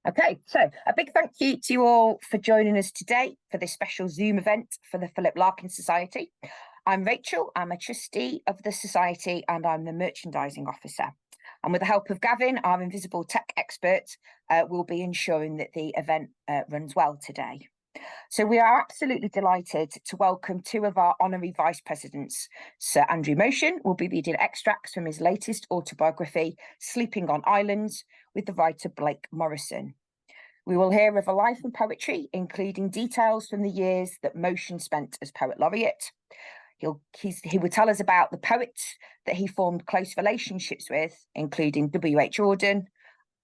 Okay, so a big thank you to you all for joining us today for this special Zoom event for the Philip Larkin Society. I'm Rachel, I'm a trustee of the Society and I'm the merchandising officer. And with the help of Gavin, our invisible tech expert, we'll be ensuring that the event runs well today. So we are absolutely delighted to welcome two of our honorary vice presidents. Sir Andrew Motion will be reading extracts from his latest autobiography, Sleeping on Islands, with the writer Blake Morrison. We will hear of a life in poetry, including details from the years that Motion spent as Poet Laureate. He will tell us about the poets that he formed close relationships with, including W.H. Auden,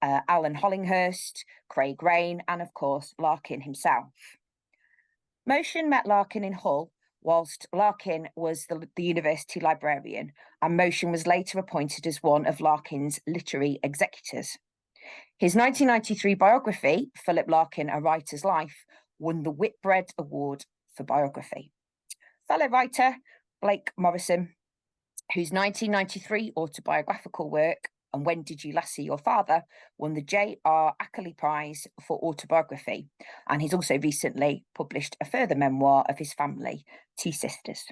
Alan Hollinghurst, Craig Raine, and of course, Larkin himself. Motion met Larkin in Hull, whilst Larkin was the university librarian, and Motion was later appointed as one of Larkin's literary executors. His 1993 biography, Philip Larkin, A Writer's Life, won the Whitbread Award for biography. Fellow writer Blake Morrison, whose 1993 autobiographical work, And When Did You Last See Your Father, won the J.R. Ackerley Prize for autobiography. And he's also recently published a further memoir of his family, Two Sisters.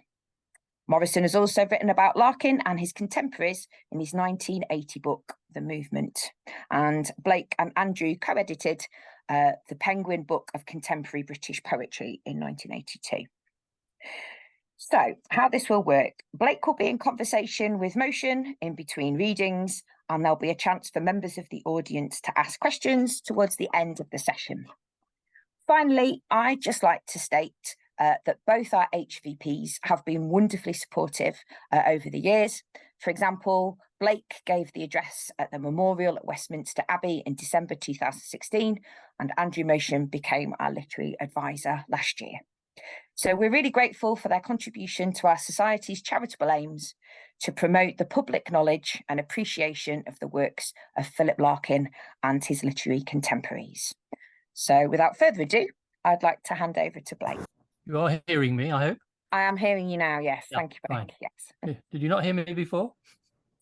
Morrison has also written about Larkin and his contemporaries in his 1980 book, The Movement. And Blake and Andrew co-edited the Penguin Book of Contemporary British Poetry in 1982. So how this will work, Blake will be in conversation with Motion in between readings, and there'll be a chance for members of the audience to ask questions towards the end of the session. Finally, I'd just like to state that both our HVPs have been wonderfully supportive over the years. For example, Blake gave the address at the memorial at Westminster Abbey in December 2016, and Andrew Motion became our literary advisor last year. So we're really grateful for their contribution to our society's charitable aims to promote the public knowledge and appreciation of the works of Philip Larkin and his literary contemporaries. So without further ado, I'd like to hand over to Blake. You are hearing me, I hope? I am hearing you now, yes. Yeah, thank you, Blake. Yes. Did you not hear me before?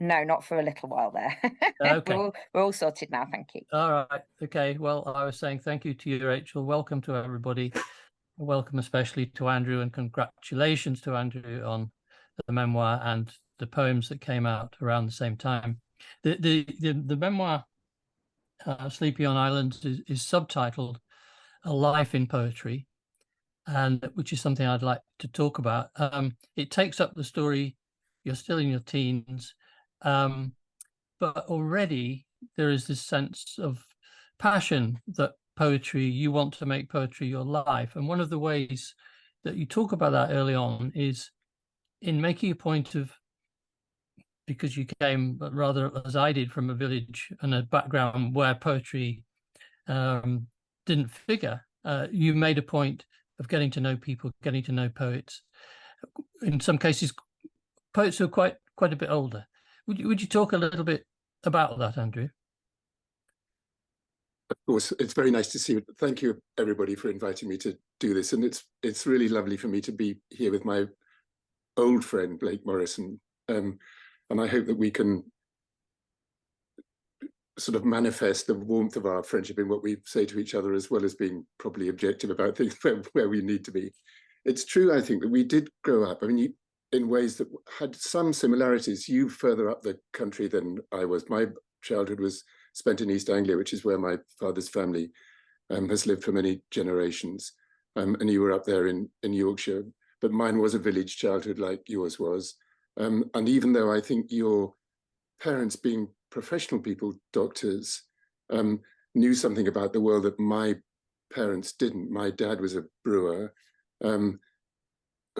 No, not for a little while there. Okay. We're all sorted now, thank you. All right, okay. Well, I was saying thank you to you, Rachel. Welcome to everybody. Welcome especially to Andrew, and congratulations to Andrew on the memoir and the poems that came out around the same time. The memoir, Sleepy on Islands, is subtitled A Life in Poetry, and which is something I'd like to talk about. It takes up the story, you're still in your teens, but already there is this sense of passion that poetry, you want to make poetry your life. And one of the ways that you talk about that early on is in making a point of, because you came, rather as I did, from a village and a background where poetry didn't figure, you made a point of getting to know people, getting to know poets. In some cases, poets who are quite a bit older. Would you talk a little bit about that, Andrew? Of course, it's very nice to see you. Thank you, everybody, for inviting me to do this. And it's really lovely for me to be here with my old friend, Blake Morrison. And I hope that we can sort of manifest the warmth of our friendship in what we say to each other, as well as being probably objective about things where we need to be. It's true, I think, that we did grow up, I mean, in ways that had some similarities. You further up the country than I was. My childhood was spent in East Anglia, which is where my father's family has lived for many generations. And you were up there in Yorkshire, but mine was a village childhood like yours was. And even though I think your parents, being professional people, doctors, knew something about the world that my parents didn't. My dad was a brewer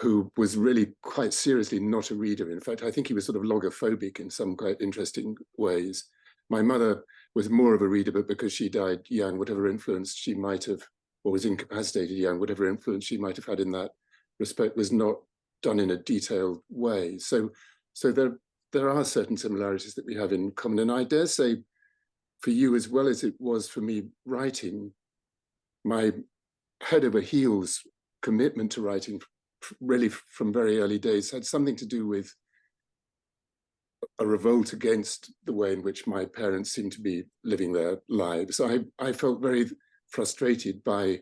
who was really quite seriously not a reader. In fact, I think he was sort of logophobic in some quite interesting ways. My mother was more of a reader, but because she died young, whatever influence she might have, or was incapacitated young, whatever influence she might have had in that respect was not done in a detailed way. So there are certain similarities that we have in common. And I dare say for you, as well as it was for me writing, my head over heels commitment to writing really from very early days had something to do with a revolt against the way in which my parents seemed to be living their lives. I felt very frustrated by,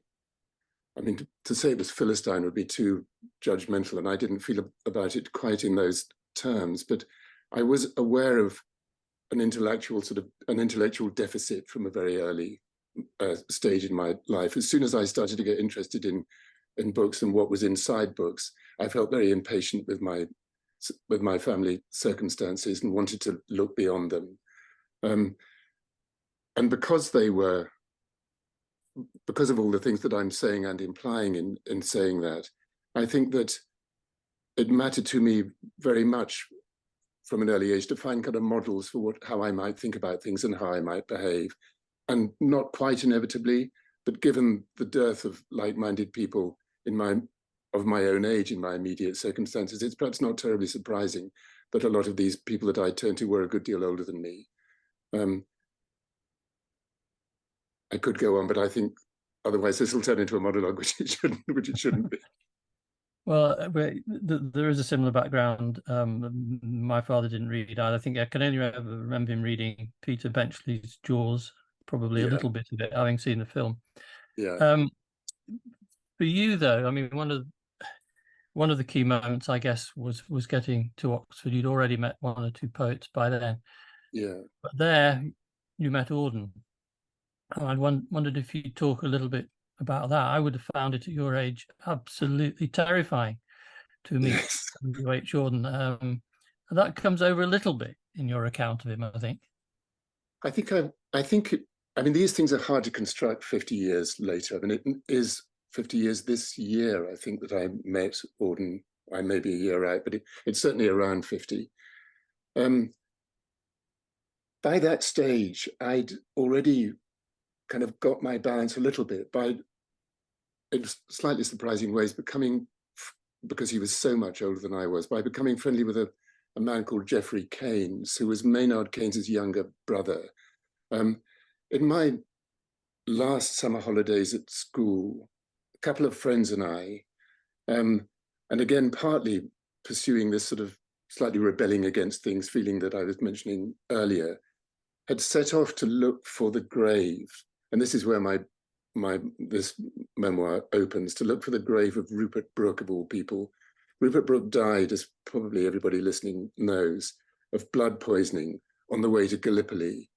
I mean, to say it was Philistine would be too judgmental, and I didn't feel about it quite in those terms, but I was aware of an intellectual deficit from a very early stage in my life. As soon as I started to get interested in books and what was inside books, I felt very impatient with my family circumstances and wanted to look beyond them. And because of all the things that I'm saying and implying in saying that, I think that it mattered to me very much from an early age to find kind of models for how I might think about things and how I might behave. And not quite inevitably, but given the dearth of like-minded people of my own age in my immediate circumstances, it's perhaps not terribly surprising that a lot of these people that I turned to were a good deal older than me. I could go on, but I think otherwise this will turn into a monologue, which it shouldn't be. Well, there is a similar background. My father didn't read either. I think I can only remember him reading Peter Benchley's Jaws, probably a little bit of it, having seen the film. Yeah. For you, though, I mean, one of the key moments, I guess, was getting to Oxford. You'd already met one or two poets by then. Yeah. But there, you met Auden. And I wondered if you'd talk a little bit about that. I would have found it at your age absolutely terrifying to meet W.H. Auden. That comes over a little bit in your account of him, I think. I mean, these things are hard to construct 50 years later. I mean, it is 50 years this year, I think, that I met Auden. I may be a year out, but it's certainly around 50. By that stage, I'd already kind of got my balance a little bit by, in slightly surprising ways, because he was so much older than I was, by becoming friendly with a man called Geoffrey Keynes, who was Maynard Keynes's younger brother. In my last summer holidays at school, a couple of friends and I, and again, partly pursuing this sort of slightly rebelling against things feeling that I was mentioning earlier, had set off to look for the grave. And this is where this memoir opens, to look for the grave of Rupert Brook, of all people. Rupert Brook died, as probably everybody listening knows, of blood poisoning on the way to Gallipoli,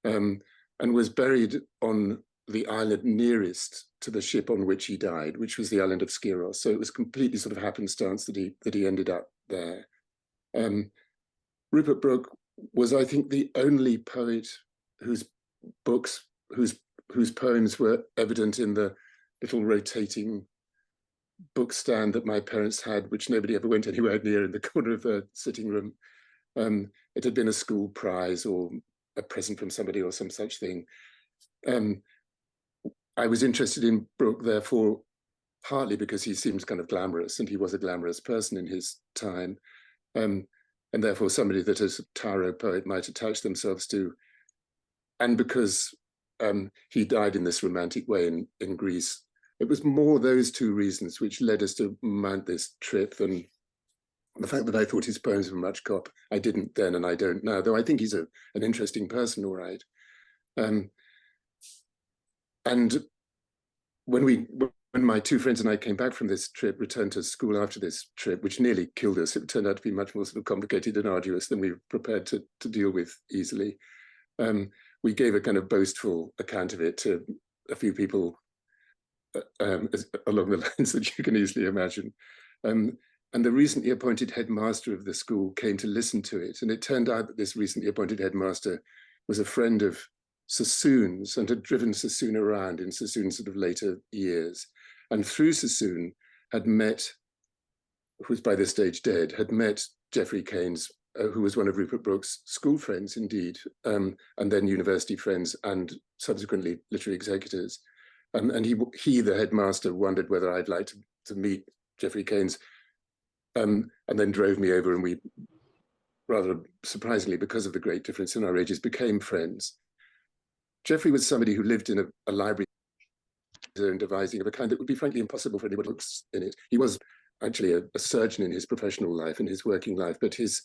and was buried on the island nearest to the ship on which he died, which was the island of Skyros. So it was completely sort of happenstance that he ended up there. Rupert Brook was, I think, the only poet whose poems were evident in the little rotating book stand that my parents had, which nobody ever went anywhere near, in the corner of the sitting room. It had been a school prize or a present from somebody or some such thing. I was interested in Brook, therefore, partly because he seemed kind of glamorous, and he was a glamorous person in his time, and therefore somebody that as a tarot poet might attach themselves to, and because he died in this romantic way in Greece. It was more those two reasons which led us to mount this trip than the fact that I thought his poems were much cop. I didn't then, and I don't now, though I think he's an interesting person, all right. And when my two friends and I came back from this trip, returned to school after this trip, which nearly killed us, it turned out to be much more sort of complicated and arduous than we were prepared to deal with easily. We gave a kind of boastful account of it to a few people along the lines that you can easily imagine. And the recently appointed headmaster of the school came to listen to it. And it turned out that this recently appointed headmaster was a friend of Sassoon's and had driven Sassoon around in Sassoon's sort of later years. And through Sassoon had met, who was by this stage dead, had met Geoffrey Keynes, who was one of Rupert Brook's school friends indeed, and then university friends and subsequently literary executors. And he, the headmaster, wondered whether I'd like to meet Geoffrey Keynes, and then drove me over, and we, rather surprisingly, because of the great difference in our ages, became friends. Geoffrey was somebody who lived in a library and devising of a kind that would be frankly impossible for anybody who looks in it. He was actually a surgeon in his professional life and his working life, but his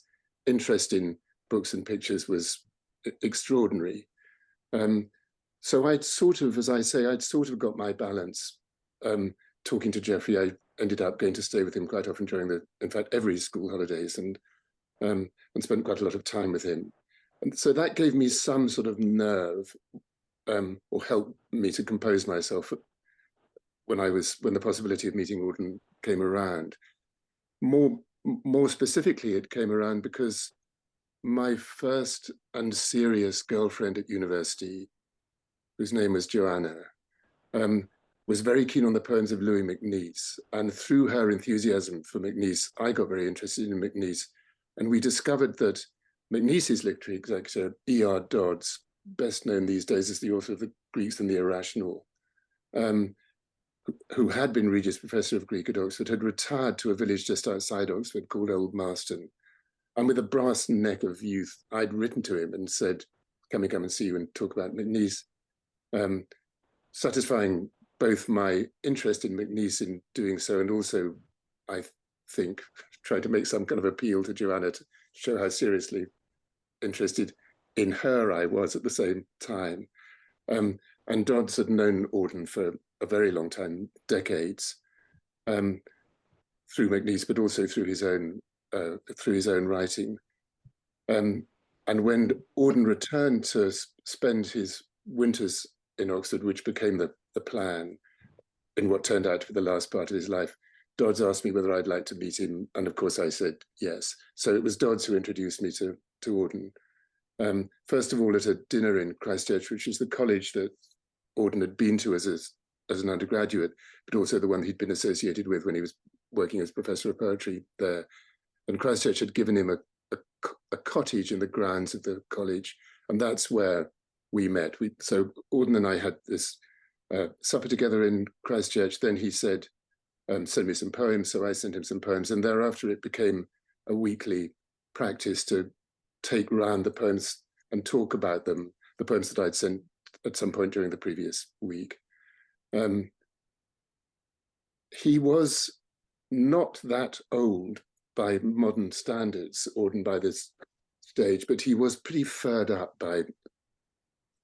interest in books and pictures was extraordinary. So I'd sort of, as I say, I'd sort of got my balance. Talking to Geoffrey, I ended up going to stay with him quite often during in fact, every school holidays, and spent quite a lot of time with him. And so that gave me some sort of nerve, or helped me to compose myself when the possibility of meeting Auden came around. More specifically, it came around because my first and serious girlfriend at university, whose name was Joanna, was very keen on the poems of Louis MacNeice. And through her enthusiasm for MacNeice, I got very interested in MacNeice. And we discovered that MacNeice's literary executor, E.R. Dodds, best known these days as the author of The Greeks and the Irrational, who had been Regius Professor of Greek at Oxford, had retired to a village just outside Oxford called Old Marston. And with a brass neck of youth, I'd written to him and said, can we come and see you and talk about MacNeice? Satisfying both my interest in MacNeice in doing so, and also, I think, trying to make some kind of appeal to Joanna to show how seriously interested in her I was at the same time. And Dodds had known Auden for a very long time, decades, through MacNeice, but also through his own writing. And when Auden returned to spend his winters in Oxford, which became the plan in what turned out to be the last part of his life, Dodds asked me whether I'd like to meet him, and of course I said yes. So it was Dodds who introduced me to Auden. First of all, at a dinner in Christchurch, which is the college that Auden had been to as an undergraduate, but also the one he'd been associated with when he was working as professor of poetry there. And Christchurch had given him a cottage in the grounds of the college, and that's where we met. So Auden and I had this supper together in Christchurch. Then he said, send me some poems. So I sent him some poems, and thereafter it became a weekly practice to take round the poems and talk about them, the poems that I'd sent at some point during the previous week. He was not that old by modern standards, Auden, by this stage, but he was pretty furred up by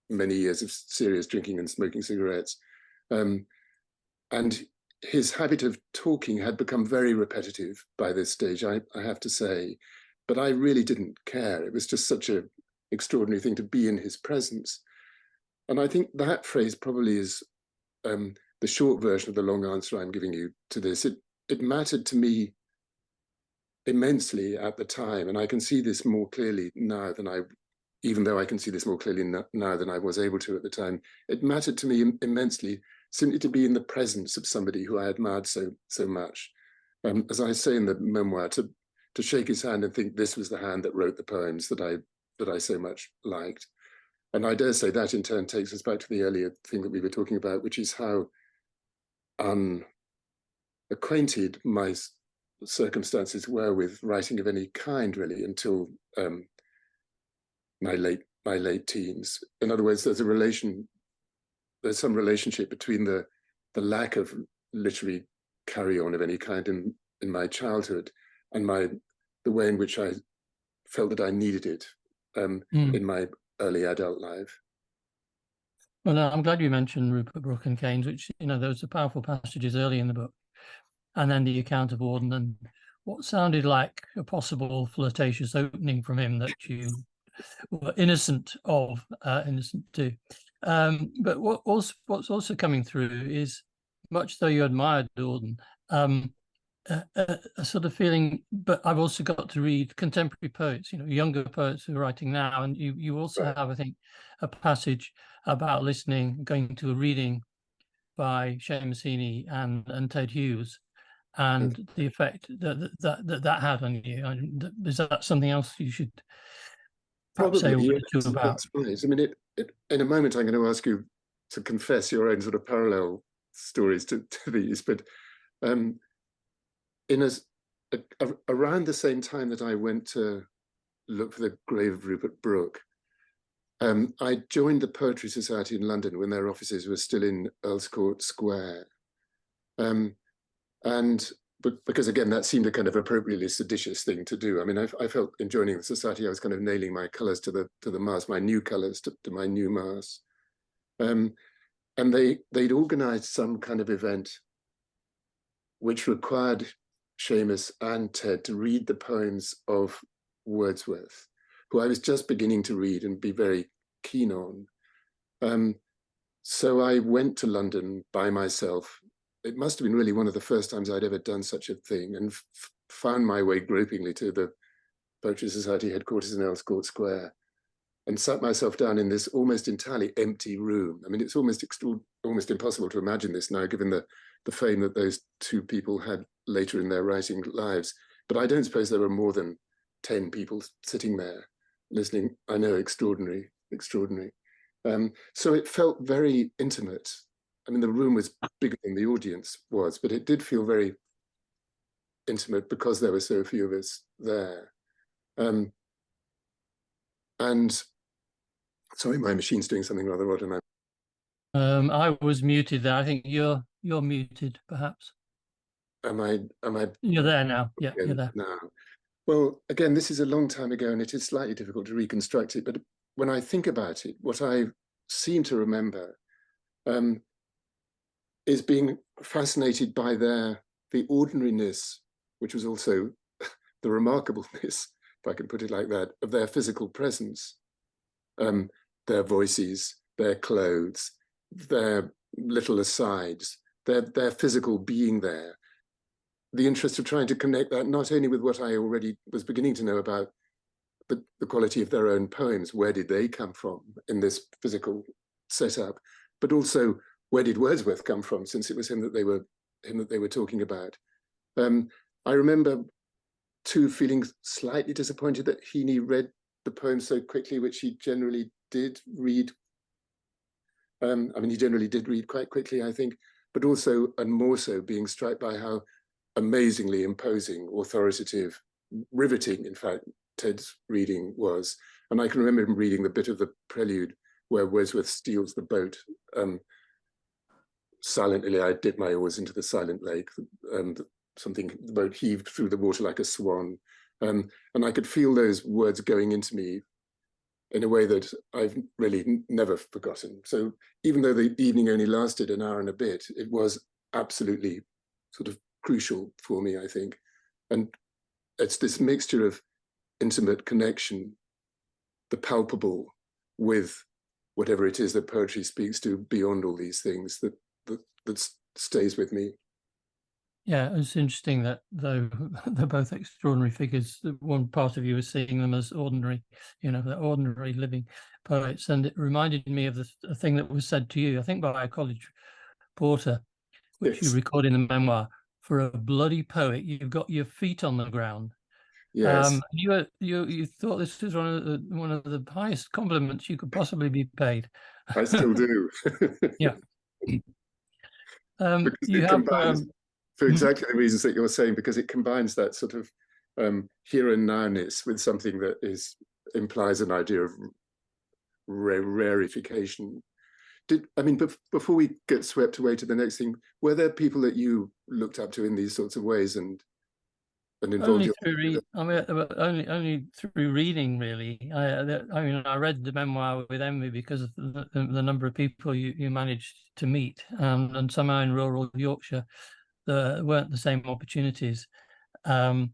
many years of serious drinking and smoking cigarettes. And his habit of talking had become very repetitive by this stage, I have to say, but I really didn't care. It was just such an extraordinary thing to be in his presence. And I think that phrase probably is the short version of the long answer I'm giving you to this. It mattered to me immensely at the time, and I can see this more clearly now than even though I can see this more clearly now than I was able to at the time. It mattered to me immensely simply to be in the presence of somebody who I admired so much. As I say in the memoir, to shake his hand and think this was the hand that wrote the poems that I so much liked. And I dare say that in turn takes us back to the earlier thing that we were talking about, which is how unacquainted my circumstances were with writing of any kind, really, until my late teens. In other words, there's some relationship between the lack of literary carry-on of any kind in my childhood and the way in which I felt that I needed it in my early adult life. Well, I'm glad you mentioned Rupert Brook and Keynes, which, those are powerful passages early in the book. And then the account of Auden and what sounded like a possible flirtatious opening from him that you were innocent too. But what's also coming through is, much though you admired Auden, a sort of feeling, but I've also got to read contemporary poets, younger poets who are writing now. And you also Right. have, I think, a passage about going to a reading by Seamus Heaney and Ted Hughes, and the effect that had on you. Is that something else you should perhaps say a word or two about? That's right. I mean, in a moment, I'm going to ask you to confess your own sort of parallel stories to these, but around the same time that I went to look for the grave of Rupert Brook, I joined the Poetry Society in London when their offices were still in Earl's Court Square. And because again, that seemed a kind of appropriately seditious thing to do. I mean, I felt in joining the society, I was kind of nailing my colours to the mass, my new colours to my new mass. And they'd organised some kind of event which required Seamus and Ted to read the poems of Wordsworth, who I was just beginning to read and be very keen on. So I went to London by myself. It must have been really one of the first times I'd ever done such a thing, and found my way gropingly to the Poetry Society headquarters in Earls Court Square, and sat myself down in this almost entirely empty room. I mean, it's almost impossible to imagine this now, given the fame that those two people had later in their writing lives. But I don't suppose there were more than 10 people sitting there listening. I know, extraordinary, extraordinary. So it felt very intimate. I mean, the room was bigger than the audience was, but it did feel very intimate because there were so few of us there. And sorry, my machine's doing something rather odd, and I was muted there. I think you're muted, perhaps. am I? You're there now. Yeah, you're there now. Well, again, this is a long time ago, and it is slightly difficult to reconstruct it. But when I think about it, what I seem to remember is being fascinated by the ordinariness, which was also the remarkableness, if I can put it like that, of their physical presence, their voices, their clothes, their little asides, their physical being there. The interest of trying to connect that not only with what I already was beginning to know about the quality of their own poems, where did they come from in this physical setup, but also where did Wordsworth come from, since it was him that they were talking about. I remember too feeling slightly disappointed that Heaney read the poem so quickly, which he generally did read. I mean, he generally did read quite quickly, I think, but also, and more so, being struck by how amazingly imposing, authoritative, riveting, in fact, Ted's reading was. And I can remember him reading the bit of the prelude where Wordsworth steals the boat. Silently, I dipped my oars into the silent lake, and the boat heaved through the water like a swan. And I could feel those words going into me in a way that I've really never forgotten. So even though the evening only lasted an hour and a bit, it was absolutely sort of crucial for me, I think. And it's this mixture of intimate connection, the palpable, with whatever it is that poetry speaks to beyond all these things, that stays with me. Yeah, it's interesting that though they're both extraordinary figures, one part of you is seeing them as ordinary, they're ordinary living poets. And it reminded me of a thing that was said to you, I think by a college porter, which you record in the memoir: for a bloody poet, you've got your feet on the ground. Yes. You thought this was one of the highest compliments you could possibly be paid. I still do. Yeah. Because it combines, for exactly the reasons that you're saying, because it combines that sort of here and now-ness with something that implies an idea of rarefication. Before we get swept away to the next thing, were there people that you looked up to in these sorts of ways and involved only through reading, really. I read the memoir with envy because of the number of people you managed to meet, and somehow in rural Yorkshire there weren't the same opportunities. And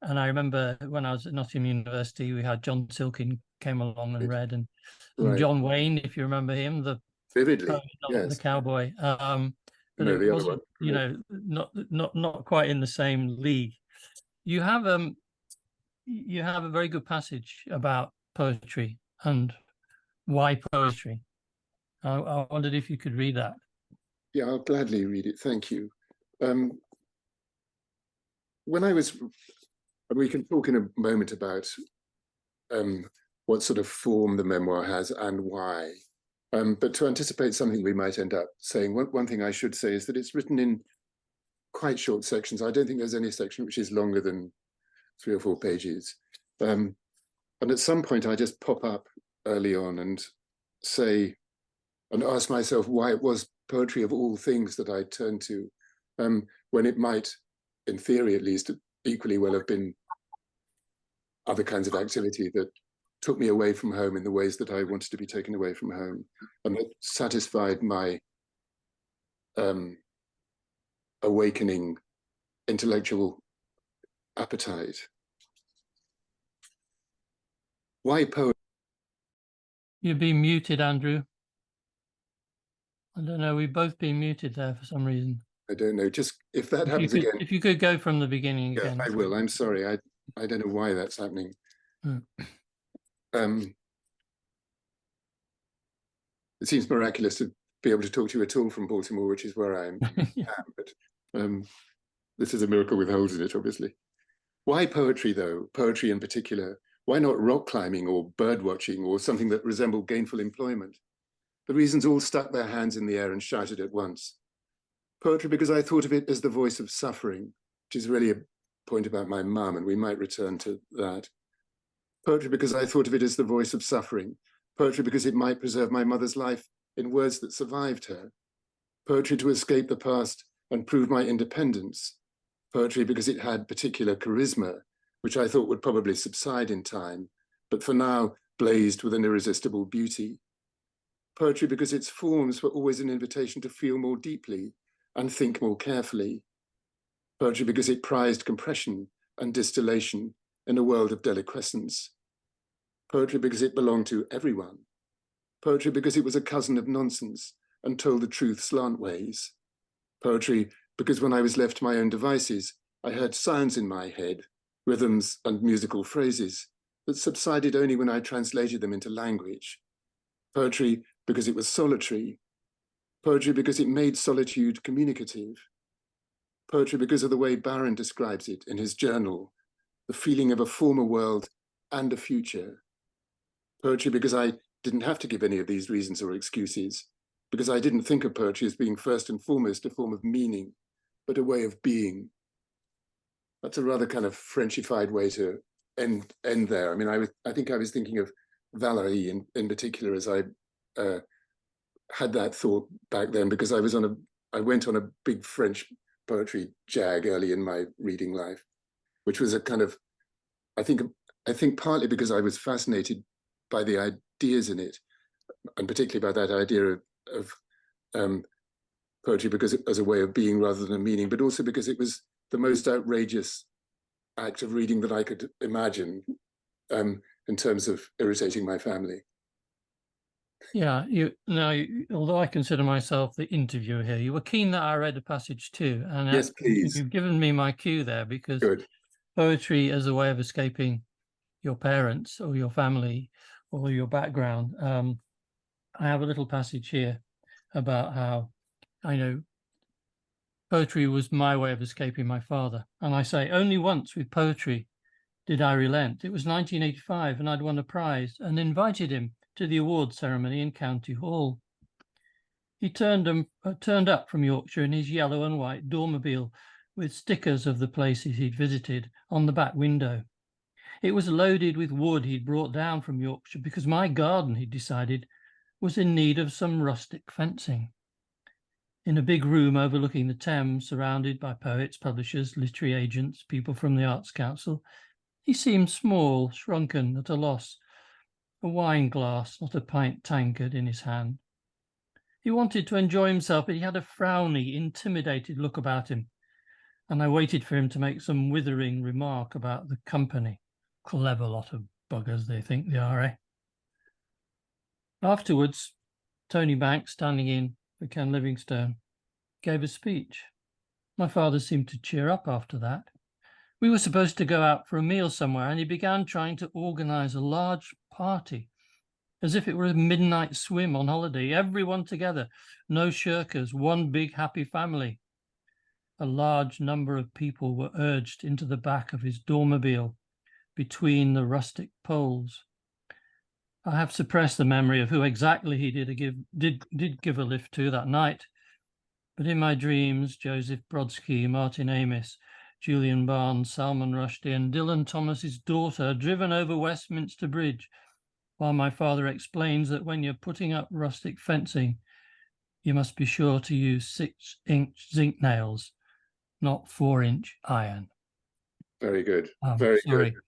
I remember when I was at Nottingham University, we had John Silkin came along and read, and John Wayne, if you remember him, vividly, yes, the cowboy. But no, it wasn't, not quite in the same league. You have a very good passage about poetry and why poetry. I wondered if you could read that. Yeah, I'll gladly read it. Thank you. We can talk in a moment about what sort of form the memoir has and why. But to anticipate something we might end up saying, one thing I should say is that it's written in quite short sections. I don't think there's any section which is longer than 3 or 4 pages. And at some point I just pop up early on and say, and ask myself why it was poetry of all things that I turned to, when it might in theory at least, equally well have been other kinds of activity that took me away from home in the ways that I wanted to be taken away from home, and that satisfied my awakening intellectual appetite. Why poetry? You've been muted, Andrew. I don't know, we've both been muted there for some reason. I don't know, just if that happens again. If you could go from the beginning Yeah, again. I will. I'm sorry. I don't know why that's happening. It seems miraculous to be able to talk to you at all from Baltimore, which is where I am. But this is a miracle with holes in it, obviously. Why poetry, though? Poetry in particular. Why not rock climbing or bird watching or something that resembled gainful employment? The reasons all stuck their hands in the air and shouted at once. Poetry because I thought of it as the voice of suffering, which is really a point about my mum, and we might return to that. Poetry because I thought of it as the voice of suffering. Poetry because it might preserve my mother's life in words that survived her. Poetry to escape the past and prove my independence. Poetry because it had particular charisma, which I thought would probably subside in time, but for now blazed with an irresistible beauty. Poetry because its forms were always an invitation to feel more deeply and think more carefully. Poetry because it prized compression and distillation in a world of deliquescence. Poetry because it belonged to everyone. Poetry because it was a cousin of nonsense and told the truth slantways. Poetry because when I was left to my own devices, I heard sounds in my head, rhythms and musical phrases that subsided only when I translated them into language. Poetry because it was solitary. Poetry because it made solitude communicative. Poetry because of the way Barron describes it in his journal, the feeling of a former world and a future. Poetry because I didn't have to give any of these reasons or excuses, because I didn't think of poetry as being first and foremost a form of meaning, but a way of being. That's a rather kind of Frenchified way to end there. I mean, I think I was thinking of Valerie in particular as I had that thought back then, because I went on a big French poetry jag early in my reading life, which was a kind of, I think partly because I was fascinated by the ideas in it, and particularly by that idea of poetry because as a way of being rather than a meaning, but also because it was the most outrageous act of reading that I could imagine in terms of irritating my family. Yeah, although I consider myself the interviewer here, you were keen that I read a passage too. And yes, please. You've given me my cue there, because Good. Poetry as a way of escaping your parents or your family or your background. I have a little passage here about how I know poetry was my way of escaping my father. And I say, only once with poetry did I relent. It was 1985 and I'd won a prize and invited him to the award ceremony in County Hall. He turned up from Yorkshire in his yellow and white dormobile with stickers of the places he'd visited on the back window. It was loaded with wood he'd brought down from Yorkshire because my garden, he'd decided, was in need of some rustic fencing. In a big room overlooking the Thames, surrounded by poets, publishers, literary agents, people from the Arts Council, he seemed small, shrunken, at a loss, a wine glass, not a pint tankard, in his hand. He wanted to enjoy himself, but he had a frowny, intimidated look about him, and I waited for him to make some withering remark about the company. Clever lot of buggers, they think they are, eh? Afterwards, Tony Banks, standing in for Ken Livingstone, gave a speech. My father seemed to cheer up after that. We were supposed to go out for a meal somewhere, and he began trying to organise a large party, as if it were a midnight swim on holiday, everyone together, no shirkers, one big happy family. A large number of people were urged into the back of his dormobile between the rustic poles. I have suppressed the memory of who exactly he did give a lift to that night, but in my dreams, Joseph Brodsky, Martin Amis, Julian Barnes, Salman Rushdie, and Dylan Thomas's daughter driven over Westminster Bridge, while my father explains that when you're putting up rustic fencing, you must be sure to use 6-inch zinc nails not 4-inch iron. Very good. Very Sorry. good.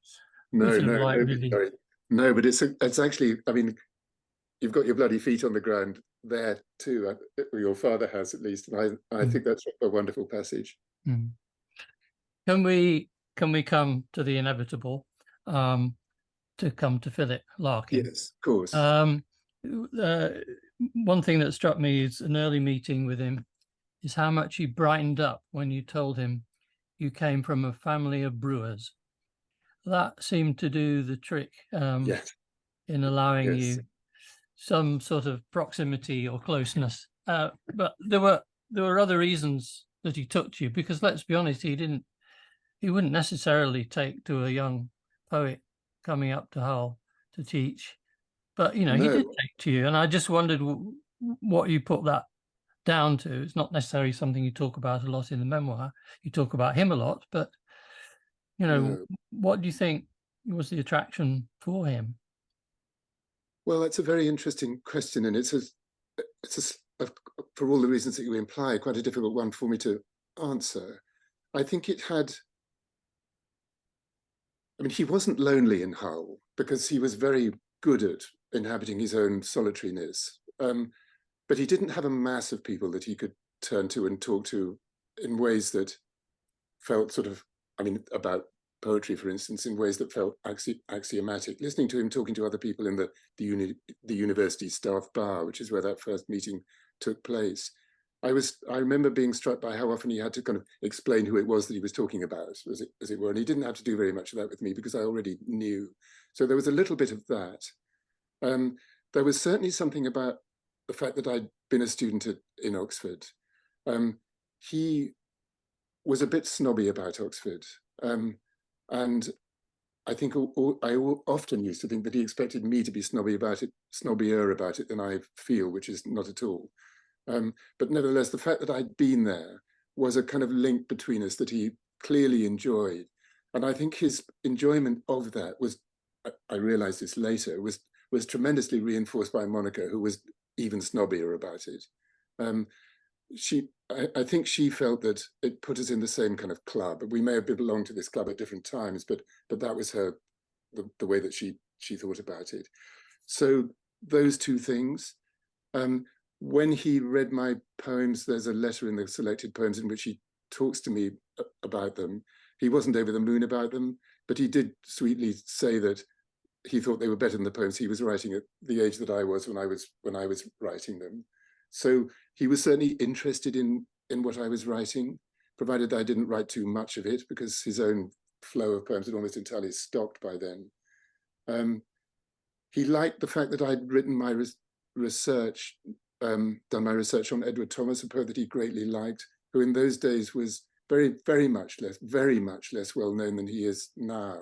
No, Sort of no, like no, really... sorry. No, but it's actually, I mean, you've got your bloody feet on the ground there too. Your father has, at least, and I think that's a wonderful passage. Mm. Can we come to the inevitable? To come to Philip Larkin. Yes, of course. One thing that struck me is an early meeting with him is how much he brightened up when you told him you came from a family of brewers. That seemed to do the trick Yes. in allowing Yes. you some sort of proximity or closeness. But there were other reasons that he took to you, because let's be honest, he wouldn't necessarily take to a young poet coming up to Hull to teach, but he did take to you, and I just wondered what you put that down to. It's not necessarily something you talk about a lot in the memoir. You talk about him a lot, but what do you think was the attraction for him? Well, that's a very interesting question, and it's for all the reasons that you imply, quite a difficult one for me to answer. I think it had. I mean, he wasn't lonely in Hull because he was very good at inhabiting his own solitariness. But he didn't have a mass of people that he could turn to and talk to in ways that felt sort of, I mean, about poetry, for instance, in ways that felt axiomatic. Listening to him talking to other people in the university staff bar, which is where that first meeting took place, I remember being struck by how often he had to kind of explain who it was that he was talking about, as it were, and he didn't have to do very much of that with me because I already knew. So there was a little bit of that. There was certainly something about the fact that I'd been a student in Oxford. He was a bit snobby about Oxford, and I think I often used to think that he expected me to be snobbier about it than I feel, which is not at all. But nevertheless, the fact that I'd been there was a kind of link between us that he clearly enjoyed. And I think his enjoyment of that was, I realized this later, was tremendously reinforced by Monica, who was even snobbier about it. I think she felt that it put us in the same kind of club. We may have belonged to this club at different times, but that was the way that she thought about it. So those two things. When he read my poems, there's a letter in the selected poems in which he talks to me about them. He wasn't over the moon about them, but he did sweetly say that he thought they were better than the poems he was writing at the age that I was when I was writing them. So he was certainly interested in what I was writing, provided I didn't write too much of it, because his own flow of poems had almost entirely stopped by then. He liked the fact that I'd written my research, done my research on Edward Thomas, a poet that he greatly liked, who in those days was very much less well known than he is now.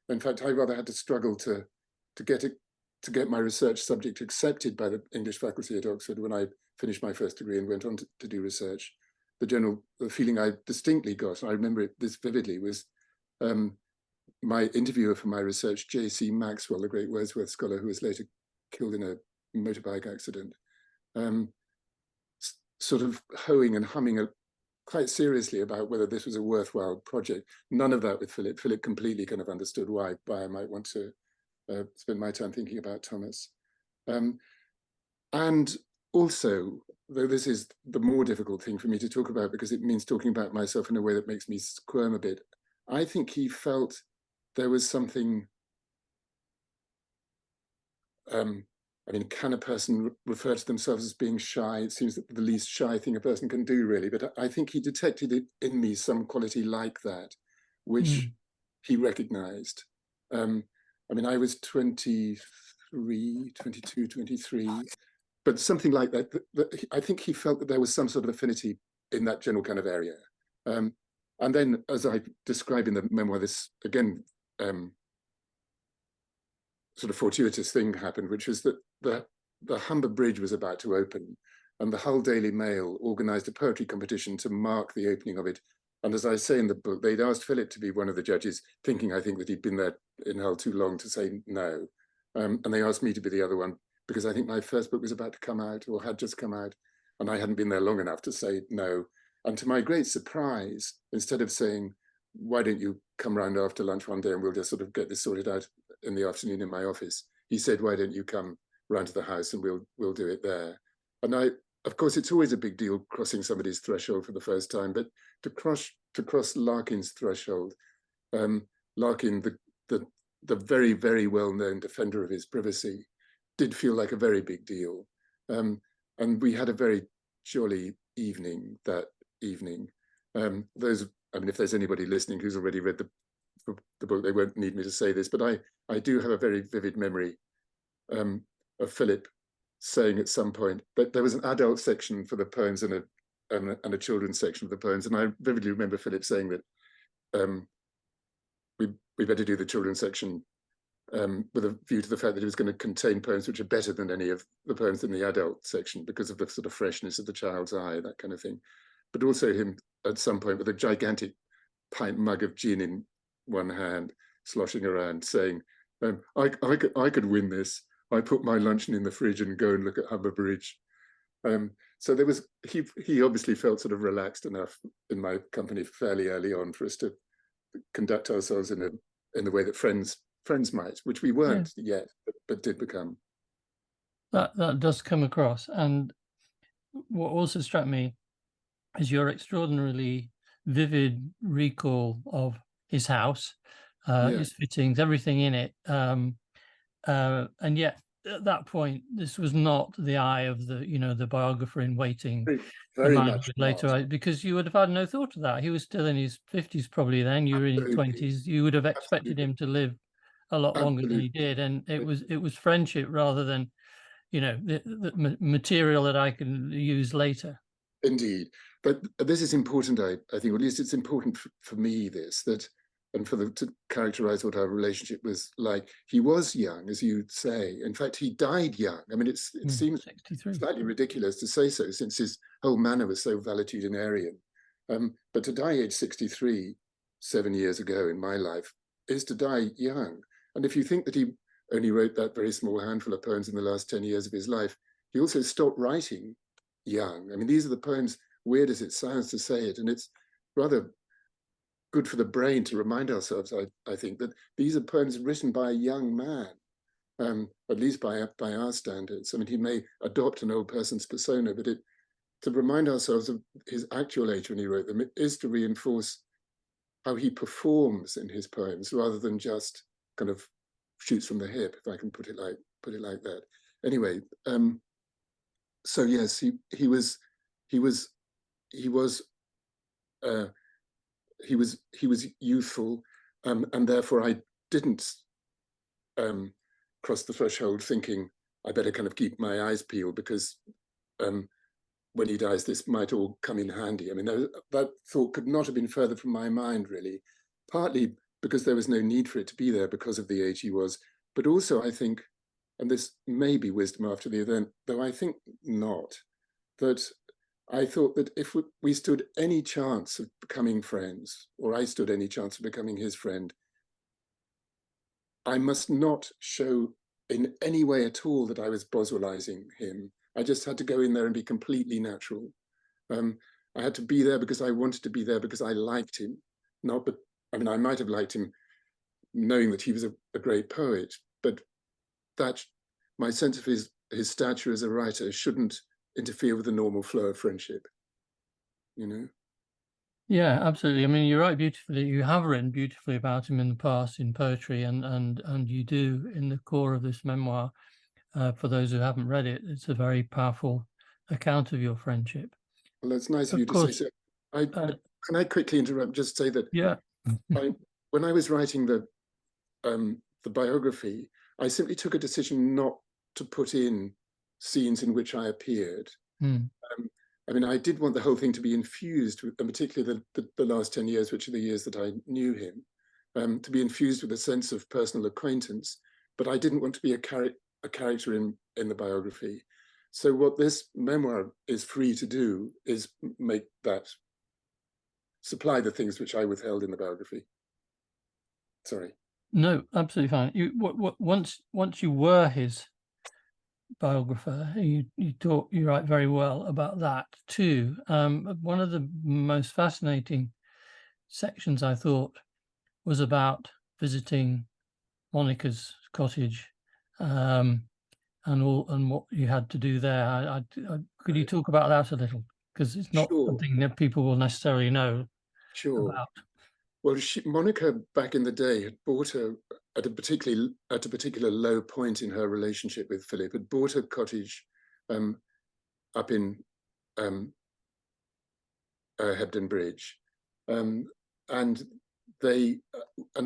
In fact, I rather had to struggle to get my research subject accepted by the English faculty at Oxford when I finished my first degree and went on to do research. The feeling I distinctly got, I remember this vividly, was my interviewer for my research, J.C. Maxwell, the great Wordsworth scholar who was later killed in a motorbike accident, sort of hoeing and humming quite seriously about whether this was a worthwhile project. None of that with Philip. Philip completely kind of understood why I might want to spend my time thinking about Thomas. And also, though this is the more difficult thing for me to talk about because it means talking about myself in a way that makes me squirm a bit, I think he felt there was something, I mean, can a person refer to themselves as being shy? It seems that the least shy thing a person can do, really. But I think he detected it in me, some quality like that, which he recognized. I mean, I was 22, 23, but something like that. I think he felt that there was some sort of affinity in that general kind of area. And then, as I describe in the memoir, this, again, sort of fortuitous thing happened, which was that the Humber Bridge was about to open, and the Hull Daily Mail organised a poetry competition to mark the opening of it. And as I say in the book, they'd asked Philip to be one of the judges, thinking, I think, that he'd been there in Hull too long to say no. And they asked me to be the other one, because I think my first book was about to come out, or had just come out, and I hadn't been there long enough to say no. And to my great surprise, instead of saying, why don't you come round after lunch one day and we'll just sort of get this sorted out in the afternoon in my office, he said, why don't you come round to the house and we'll do it there. And of course, it's always a big deal crossing somebody's threshold for the first time, but to cross Larkin's threshold, Larkin, the very, very well-known defender of his privacy, did feel like a very big deal. And we had a very jolly evening that evening. If there's anybody listening who's already read the book, they won't need me to say this, but I do have a very vivid memory of Philip saying at some point that there was an adult section for the poems and a children's section of the poems. And I vividly remember Philip saying that we better do the children's section with a view to the fact that it was going to contain poems which are better than any of the poems in the adult section because of the sort of freshness of the child's eye, that kind of thing. But also him at some point with a gigantic pint mug of gin in one hand, sloshing around, saying, I could win this. I put my luncheon in the fridge and go and look at Humber Bridge. So there was, he obviously felt sort of relaxed enough in my company fairly early on for us to conduct ourselves in the way that friends might, which we weren't yet, but did become. That does come across. And what also struck me is your extraordinarily vivid recall of his house, his fittings, everything in it. And yet at that point, this was not the eye of the biographer in waiting. Very much later, not. because you would have had no thought of that. He was still in his 50s probably then. You were in your 20s. You would have expected him to live a lot longer than he did. And it was friendship rather than, the material that I can use later. Indeed. But this is important, I think, or at least it's important for me, and to characterize what our relationship was like. He was young, as you say. In fact, he died young. I mean, it seems 63. Slightly ridiculous to say so, since his whole manner was so valetudinarian. But to die age 63, 7 years ago in my life, is to die young. And if you think that he only wrote that very small handful of poems in the last 10 years of his life, he also stopped writing young. I mean, these are the poems, weird as it sounds to say it, and it's rather good for the brain to remind ourselves, I think, that these are poems written by a young man, at least by our standards. I mean, he may adopt an old person's persona, but to remind ourselves of his actual age when he wrote them, it is to reinforce how he performs in his poems rather than just kind of shoots from the hip, if I can put it like that. Anyway, so yes, he was youthful, and therefore I didn't cross the threshold thinking I better kind of keep my eyes peeled because when he dies, this might all come in handy. I mean, that thought could not have been further from my mind, really, partly because there was no need for it to be there because of the age he was, but also I think, and this may be wisdom after the event, though I think not, that I thought that if we stood any chance of becoming friends, or I stood any chance of becoming his friend, I must not show in any way at all that I was Boswellizing him. I just had to go in there and be completely natural. I had to be there because I wanted to be there because I liked him. I might have liked him knowing that he was a great poet, but that my sense of his stature as a writer shouldn't interfere with the normal flow of friendship, Yeah, absolutely. I mean, you write beautifully. You have written beautifully about him in the past in poetry, and you do in the core of this memoir. For those who haven't read it, it's a very powerful account of your friendship. Well, that's nice of you to say so. Can I quickly interrupt? Just say that. Yeah. When I was writing the biography, I simply took a decision not to put in scenes in which I appeared. I did want the whole thing to be infused with, and particularly the last 10 years, which are the years that I knew him, to be infused with a sense of personal acquaintance. But I didn't want to be a character in the biography. So what this memoir is free to do is make that, supply the things which I withheld in the biography. Sorry. No, absolutely fine. Once you were his biographer. You write very well about that too. One of the most fascinating sections, I thought, was about visiting Monica's cottage, and what you had to do there. Could you talk about that a little? Because it's not Sure. something that people will necessarily know Sure. about. Well, Monica back in the day had bought her at a particular low point in her relationship with Philip. Had bought a cottage up in Hebden Bridge, and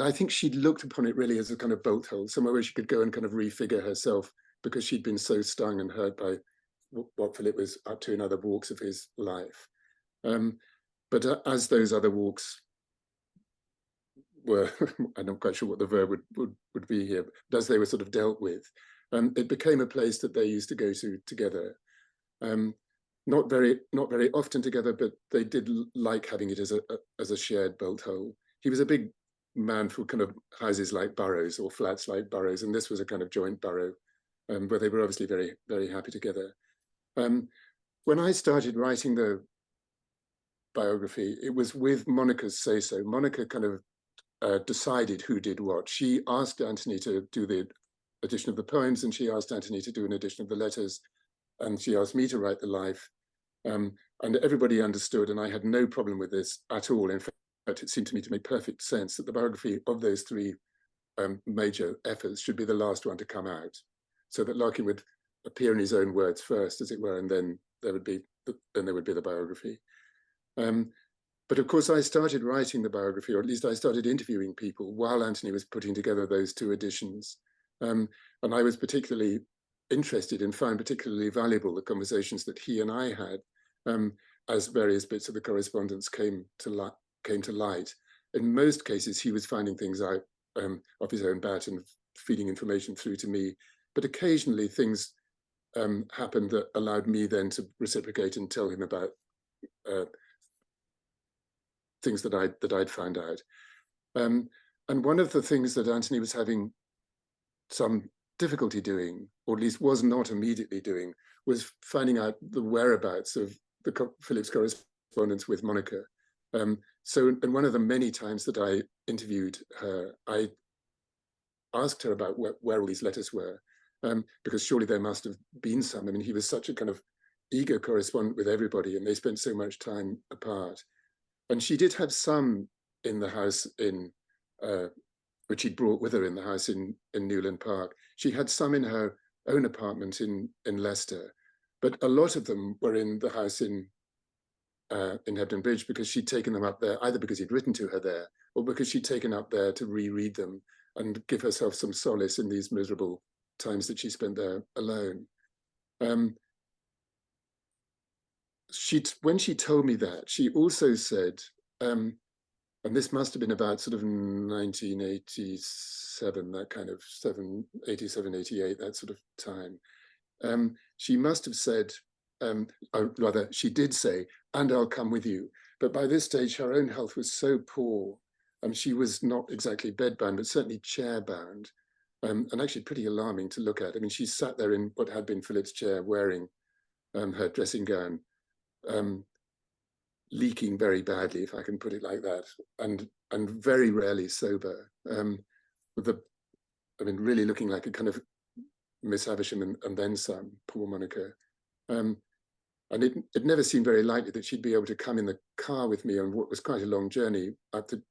I think she'd looked upon it really as a kind of bolt hole, somewhere where she could go and kind of refigure herself, because she'd been so stung and hurt by what Philip was up to in other walks of his life. But as those other walks were, I'm not quite sure what the verb would be here, but as they were sort of dealt with, it became a place that they used to go to together. Not very often together, but they did like having it as a shared bolt hole. He was a big man for kind of houses like boroughs or flats like boroughs, and this was a kind of joint borough, where they were obviously very, very happy together. When I started writing the biography, it was with Monica's say-so. Monica kind of decided who did what. She asked Anthony to do the edition of the poems, and she asked Anthony to do an edition of the letters, and she asked me to write the life. And everybody understood, and I had no problem with this at all. In fact, it seemed to me to make perfect sense that the biography of those three major efforts should be the last one to come out, so that Larkin would appear in his own words first, as it were, and then there would be the biography. But of course, I started writing the biography, or at least I started interviewing people while Anthony was putting together those two editions. And I was particularly interested and found particularly valuable the conversations that he and I had, as various bits of the correspondence came to light. In most cases, he was finding things out of his own bat and feeding information through to me. But occasionally things happened that allowed me then to reciprocate and tell him about things that I'd found out. And one of the things that Anthony was having some difficulty doing, or at least was not immediately doing, was finding out the whereabouts of Philip's correspondence with Monica. So in one of the many times that I interviewed her, I asked her about where all these letters were, because surely there must have been some. I mean, he was such a kind of eager correspondent with everybody, and they spent so much time apart. And she did have some in the house which she'd brought with her in the house in Newland Park. She had some in her own apartment in Leicester, but a lot of them were in the house in Hebden Bridge, because she'd taken them up there, either because he'd written to her there, or because she'd taken up there to reread them and give herself some solace in these miserable times that she spent there alone. When she told me that, she also said, and this must have been about sort of 1987, that kind of 87, 88, that sort of time. She must have said, or rather, she did say, "And I'll come with you." But by this stage, her own health was so poor. She was not exactly bedbound, but certainly chair-bound, and actually pretty alarming to look at. I mean, she sat there in what had been Philip's chair, wearing her dressing gown, leaking very badly, if I can put it like that, and very rarely sober, really looking like a kind of Miss Havisham and then some, poor Monica. And it never seemed very likely that she'd be able to come in the car with me on what was quite a long journey up to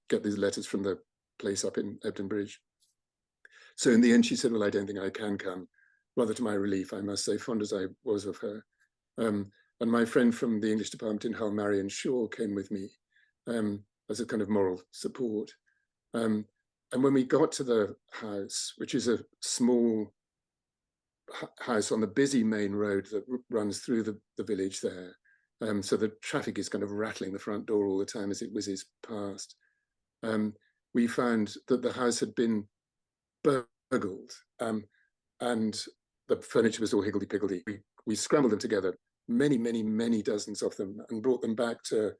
get these letters from the place up in Hebden Bridge. So in the end, she said, "Well, I don't think I can come," rather to my relief, I must say, fond as I was of her. And my friend from the English department in Hull, Marion Shaw, came with me as a kind of moral support. And when we got to the house, which is a small house on the busy main road that runs through the village there, so the traffic is kind of rattling the front door all the time as it whizzes past, we found that the house had been burgled, and the furniture was all higgledy-piggledy. We scrambled them together, many dozens of them, and brought them back to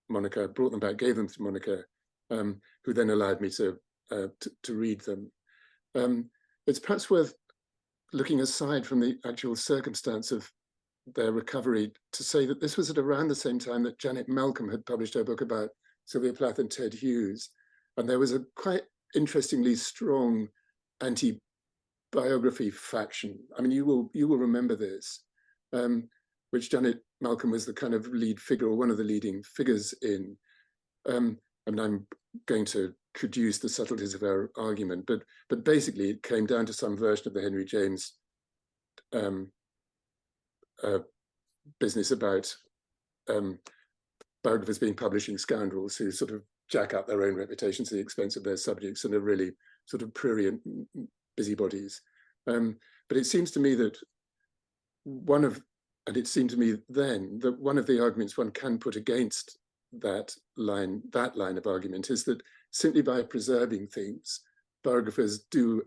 Monica, gave them to Monica, who then allowed me to read them. It's perhaps worth looking aside from the actual circumstance of their recovery, to say that this was at around the same time that Janet Malcolm had published her book about Sylvia Plath and Ted Hughes. And there was a quite interestingly strong anti-biography faction. I mean, you will remember this, which Janet Malcolm was the kind of lead figure, or one of the leading figures in. And I'm going to traduce the subtleties of her argument, but basically it came down to some version of the Henry James business about biographers being publishing scoundrels who sort of jack up their own reputations at the expense of their subjects and are really sort of prurient busybodies. But it seems to me that it seemed to me then that one of the arguments one can put against that line of argument is that simply by preserving things, biographers do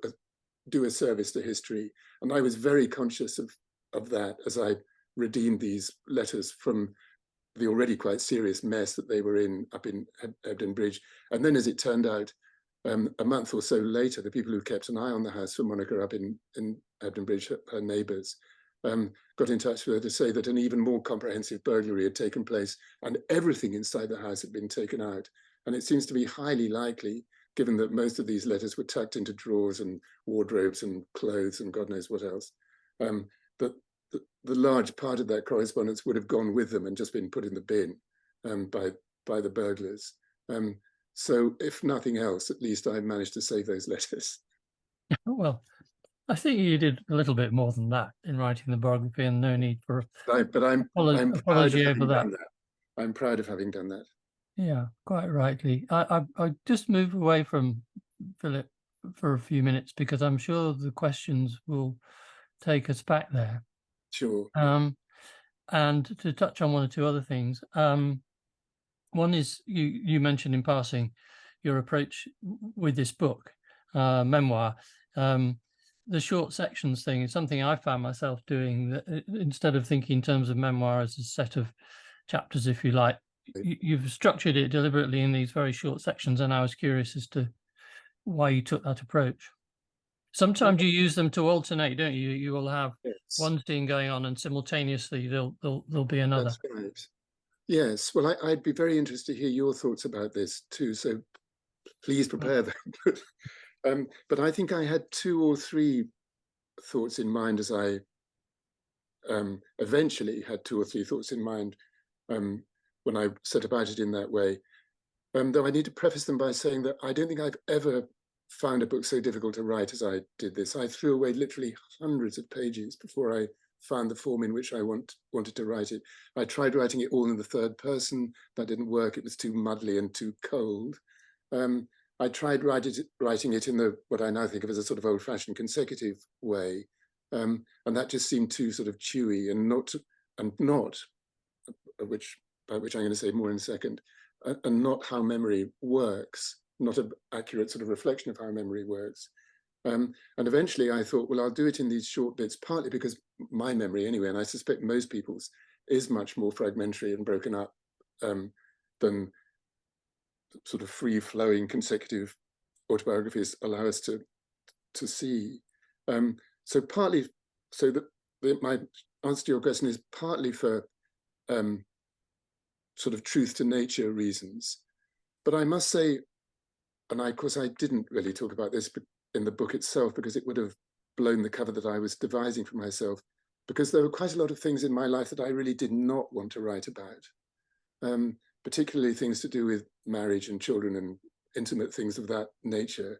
a service to history. And I was very conscious of that as I redeemed these letters from the already quite serious mess that they were in up in Hebden Bridge. And then, as it turned out, a month or so later, the people who kept an eye on the house for Monica up in Hebden Bridge, her neighbours, got in touch with her to say that an even more comprehensive burglary had taken place and everything inside the house had been taken out. And it seems to be highly likely, given that most of these letters were tucked into drawers and wardrobes and clothes and God knows what else, that the large part of that correspondence would have gone with them and just been put in the bin by the burglars. So if nothing else, at least I managed to save those letters. Well, I think you did a little bit more than that in writing the biography, and no need for I'm apology over that. I'm proud of having done that. Yeah, quite rightly. I just move away from Philip for a few minutes because I'm sure the questions will take us back there. Sure. And to touch on one or two other things. One is you mentioned in passing your approach with this book, memoir. The short sections thing is something I found myself doing. That instead of thinking in terms of memoir as a set of chapters, if you like, you've structured it deliberately in these very short sections, and I was curious as to why you took that approach. Sometimes you use them to alternate, don't you? You will have one scene going on, and simultaneously there'll be another. That's right. Yes. Well, I'd be very interested to hear your thoughts about this too. So please prepare them. But I think I had 2 or 3 thoughts in mind as I eventually had 2 or 3 thoughts in mind when I set about it in that way. Though I need to preface them by saying that I don't think I've ever found a book so difficult to write as I did this. I threw away literally hundreds of pages before I found the form in which I wanted to write it. I tried writing it all in the third person. That didn't work. It was too muddly and too cold. I tried writing it in what I now think of as a sort of old-fashioned consecutive way, and that just seemed too sort of chewy and not, by which I'm going to say more in a second, and not how memory works, not an accurate sort of reflection of how memory works. And eventually I thought, well, I'll do it in these short bits, partly because my memory anyway, and I suspect most people's, is much more fragmentary and broken up than sort of free-flowing consecutive autobiographies allow us to see. So partly, my answer to your question is partly for sort of truth to nature reasons. But I must say, and of course I didn't really talk about this in the book itself because it would have blown the cover that I was devising for myself, because there were quite a lot of things in my life that I really did not want to write about, particularly things to do with marriage and children and intimate things of that nature.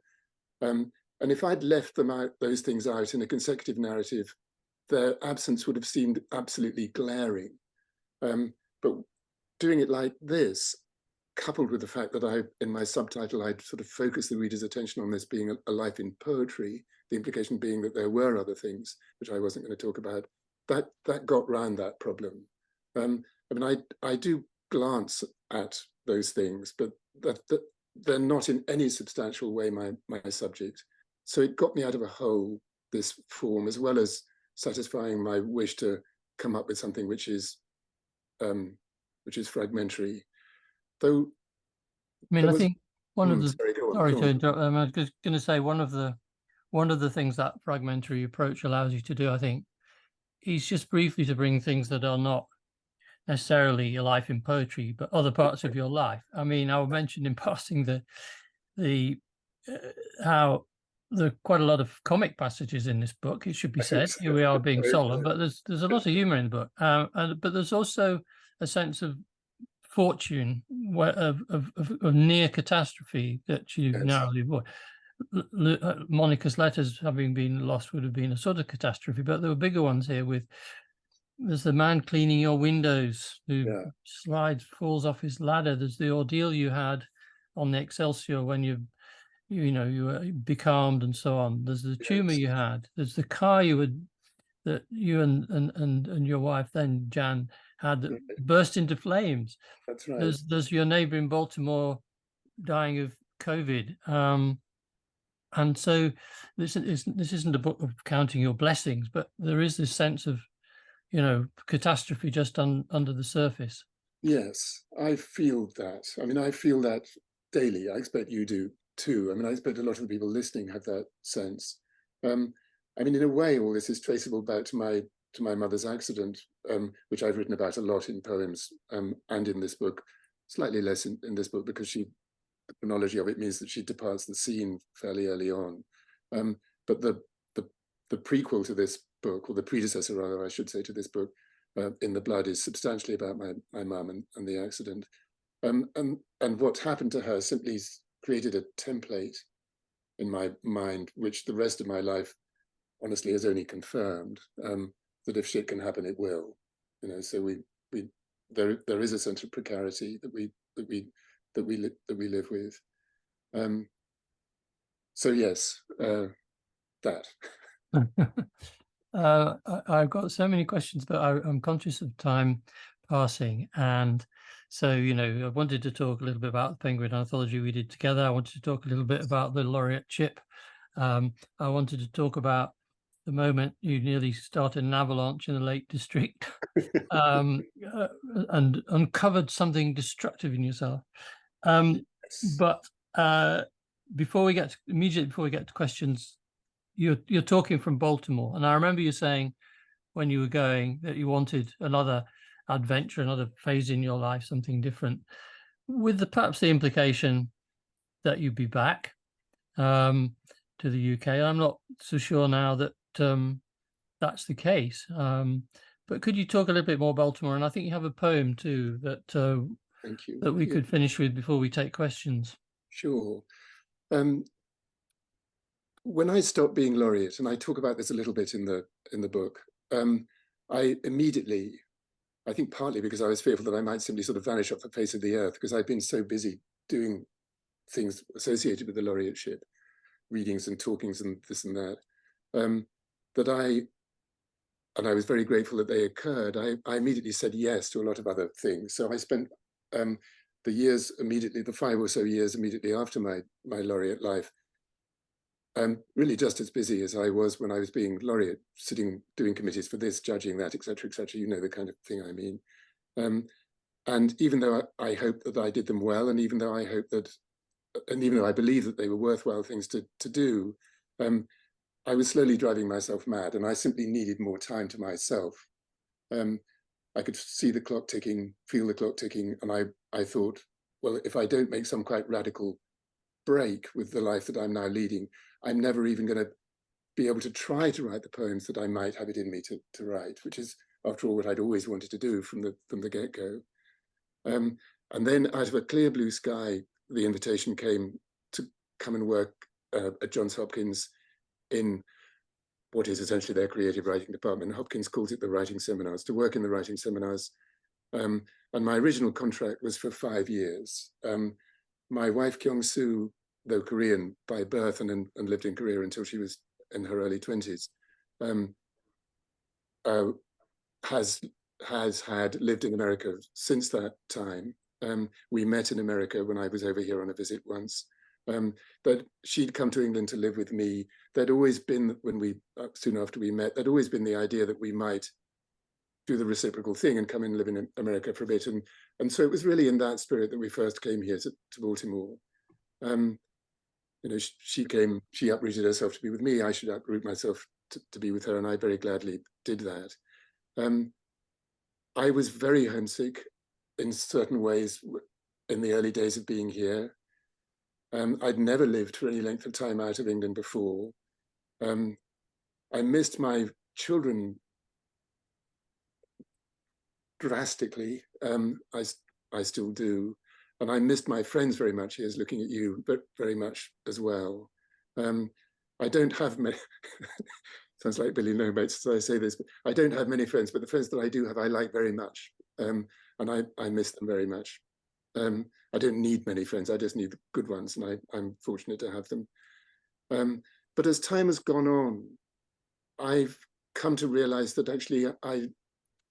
And if I'd left those things out in a consecutive narrative, their absence would have seemed absolutely glaring. But doing it like this, coupled with the fact that in my subtitle, I'd sort of focused the reader's attention on this being a life in poetry, the implication being that there were other things which I wasn't going to talk about, that got round that problem. I mean, I do glance at those things, but they're not in any substantial way my subject. So it got me out of a hole, this form, as well as satisfying my wish to come up with something which is fragmentary. Though, I mean, I think one of the sorry, go on, sorry go to on. interrupt. I was just going to say one of the one of the things that fragmentary approach allows you to do, I think, is just briefly to bring things that are not necessarily your life in poetry, but other parts of your life. I mean, I mentioned in passing how there are quite a lot of comic passages in this book. It should be said. Here we are being solemn, but there's a lot of humour in the book. But there's also a sense of fortune, of near catastrophe that you narrowly avoid. Monica's letters having been lost would have been a sort of catastrophe, but there were bigger ones here. There's the man cleaning your windows who falls off his ladder. There's the ordeal you had on the Excelsior when you were becalmed and so on. There's the tumor you had. There's the car that you and your wife then, Jan, had that burst into flames. That's right. There's your neighbour in Baltimore dying of COVID. And so this isn't a book of counting your blessings, but there is this sense of, catastrophe just under the surface. Yes, I feel that. I mean, I feel that daily. I expect you do too. I mean, I expect a lot of the people listening have that sense. I mean, in a way, all this is traceable back to my mother's accident, which I've written about a lot in poems and in this book. Slightly less in this book because the chronology of it means that she departs the scene fairly early on. But the prequel to this book, or the predecessor rather, I should say, to this book, In the Blood, is substantially about my mum and the accident. And what happened to her simply created a template in my mind, which the rest of my life, honestly, has only confirmed, that if shit can happen, it will. So there is a sense of precarity that we live with. So yes, that. I've got so many questions, but I'm conscious of time passing, and so I wanted to talk a little bit about the Penguin Anthology we did together. I wanted to talk a little bit about the laureateship. I wanted to talk about the moment you nearly started an avalanche in the Lake District, and uncovered something destructive in yourself. But immediately before we get to questions, you're talking from Baltimore, and I remember you saying when you were going that you wanted another adventure, another phase in your life, something different, with perhaps the implication that you'd be back to the UK. I'm not so sure now that that's the case. But could you talk a little bit more Baltimore? And I think you have a poem too that thank you, that we could finish with before we take questions. Sure. When I stopped being laureate, and I talk about this a little bit in the book, I immediately, I think partly because I was fearful that I might simply sort of vanish off the face of the earth, because I'd been so busy doing things associated with the laureateship, readings and talkings and this and that, and I was very grateful that they occurred. I immediately said yes to a lot of other things. So I spent the years immediately, the 5 or so years immediately after my laureate life, really just as busy as I was when I was being laureate, sitting, doing committees for this, judging that, etc., you know the kind of thing I mean. And even though I hope that I did them well, and even though I believe that they were worthwhile things to do, I was slowly driving myself mad, and I simply needed more time to myself. I could see the clock ticking, feel the clock ticking, and I thought, well, if I don't make some quite radical break with the life that I'm now leading, I'm never even going to be able to try to write the poems that I might have it in me to write, which is, after all, what I'd always wanted to do from the get-go. And then out of a clear blue sky, the invitation came to come and work at Johns Hopkins in what is essentially their creative writing department. Hopkins calls it the writing seminars, to work in the writing seminars. And my original contract was for 5 years. My wife, Kyung-soo, though Korean by birth and lived in Korea until she was in her early 20s, has lived in America since that time. We met in America when I was over here on a visit once. But she'd come to England to live with me. There'd always been, soon after we met, there'd always been the idea that we might do the reciprocal thing and come and live in America for a bit. And so it was really in that spirit that we first came here to Baltimore. You know, she uprooted herself to be with me. I should uproot myself to be with her, and I very gladly did that. I was very homesick in certain ways in the early days of being here. I'd never lived for any length of time out of England before. I missed my children drastically. I still do. And I missed my friends very much. Here's looking at you, but very much as well. I don't have many, sounds like Billy Nomates as I say this, but I don't have many friends, but the friends that I do have, I like very much. And I miss them very much. I don't need many friends, I just need the good ones, and I'm fortunate to have them. But as time has gone on, I've come to realize that actually I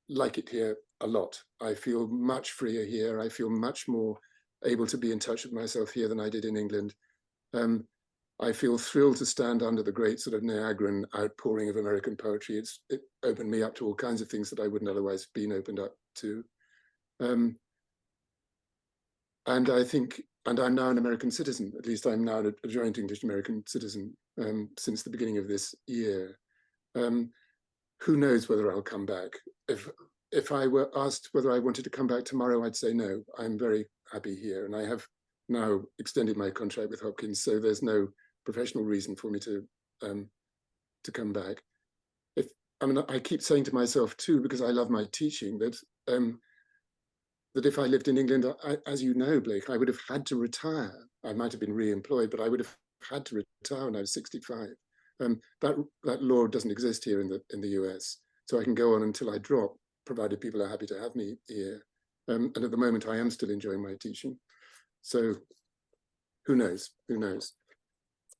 like it here a lot. I feel much freer here. I feel much more able to be in touch with myself here than I did in England. I feel thrilled to stand under the great sort of Niagaran outpouring of American poetry. It opened me up to all kinds of things that I wouldn't otherwise have been opened up to. And I think, and I'm now an American citizen, at least I'm now a joint English American citizen since the beginning of this year. Who knows whether I'll come back? If I were asked whether I wanted to come back tomorrow, I'd say no. I'm very happy here, and I have now extended my contract with Hopkins, so there's no professional reason for me to come back. I keep saying to myself too, because I love my teaching, that if I lived in England, as you know, Blake, I would have had to retire. I might have been re-employed, but I would have had to retire when I was 65. That law doesn't exist here in the US, so I can go on until I drop, provided people are happy to have me here. And at the moment, I am still enjoying my teaching. So who knows? Who knows?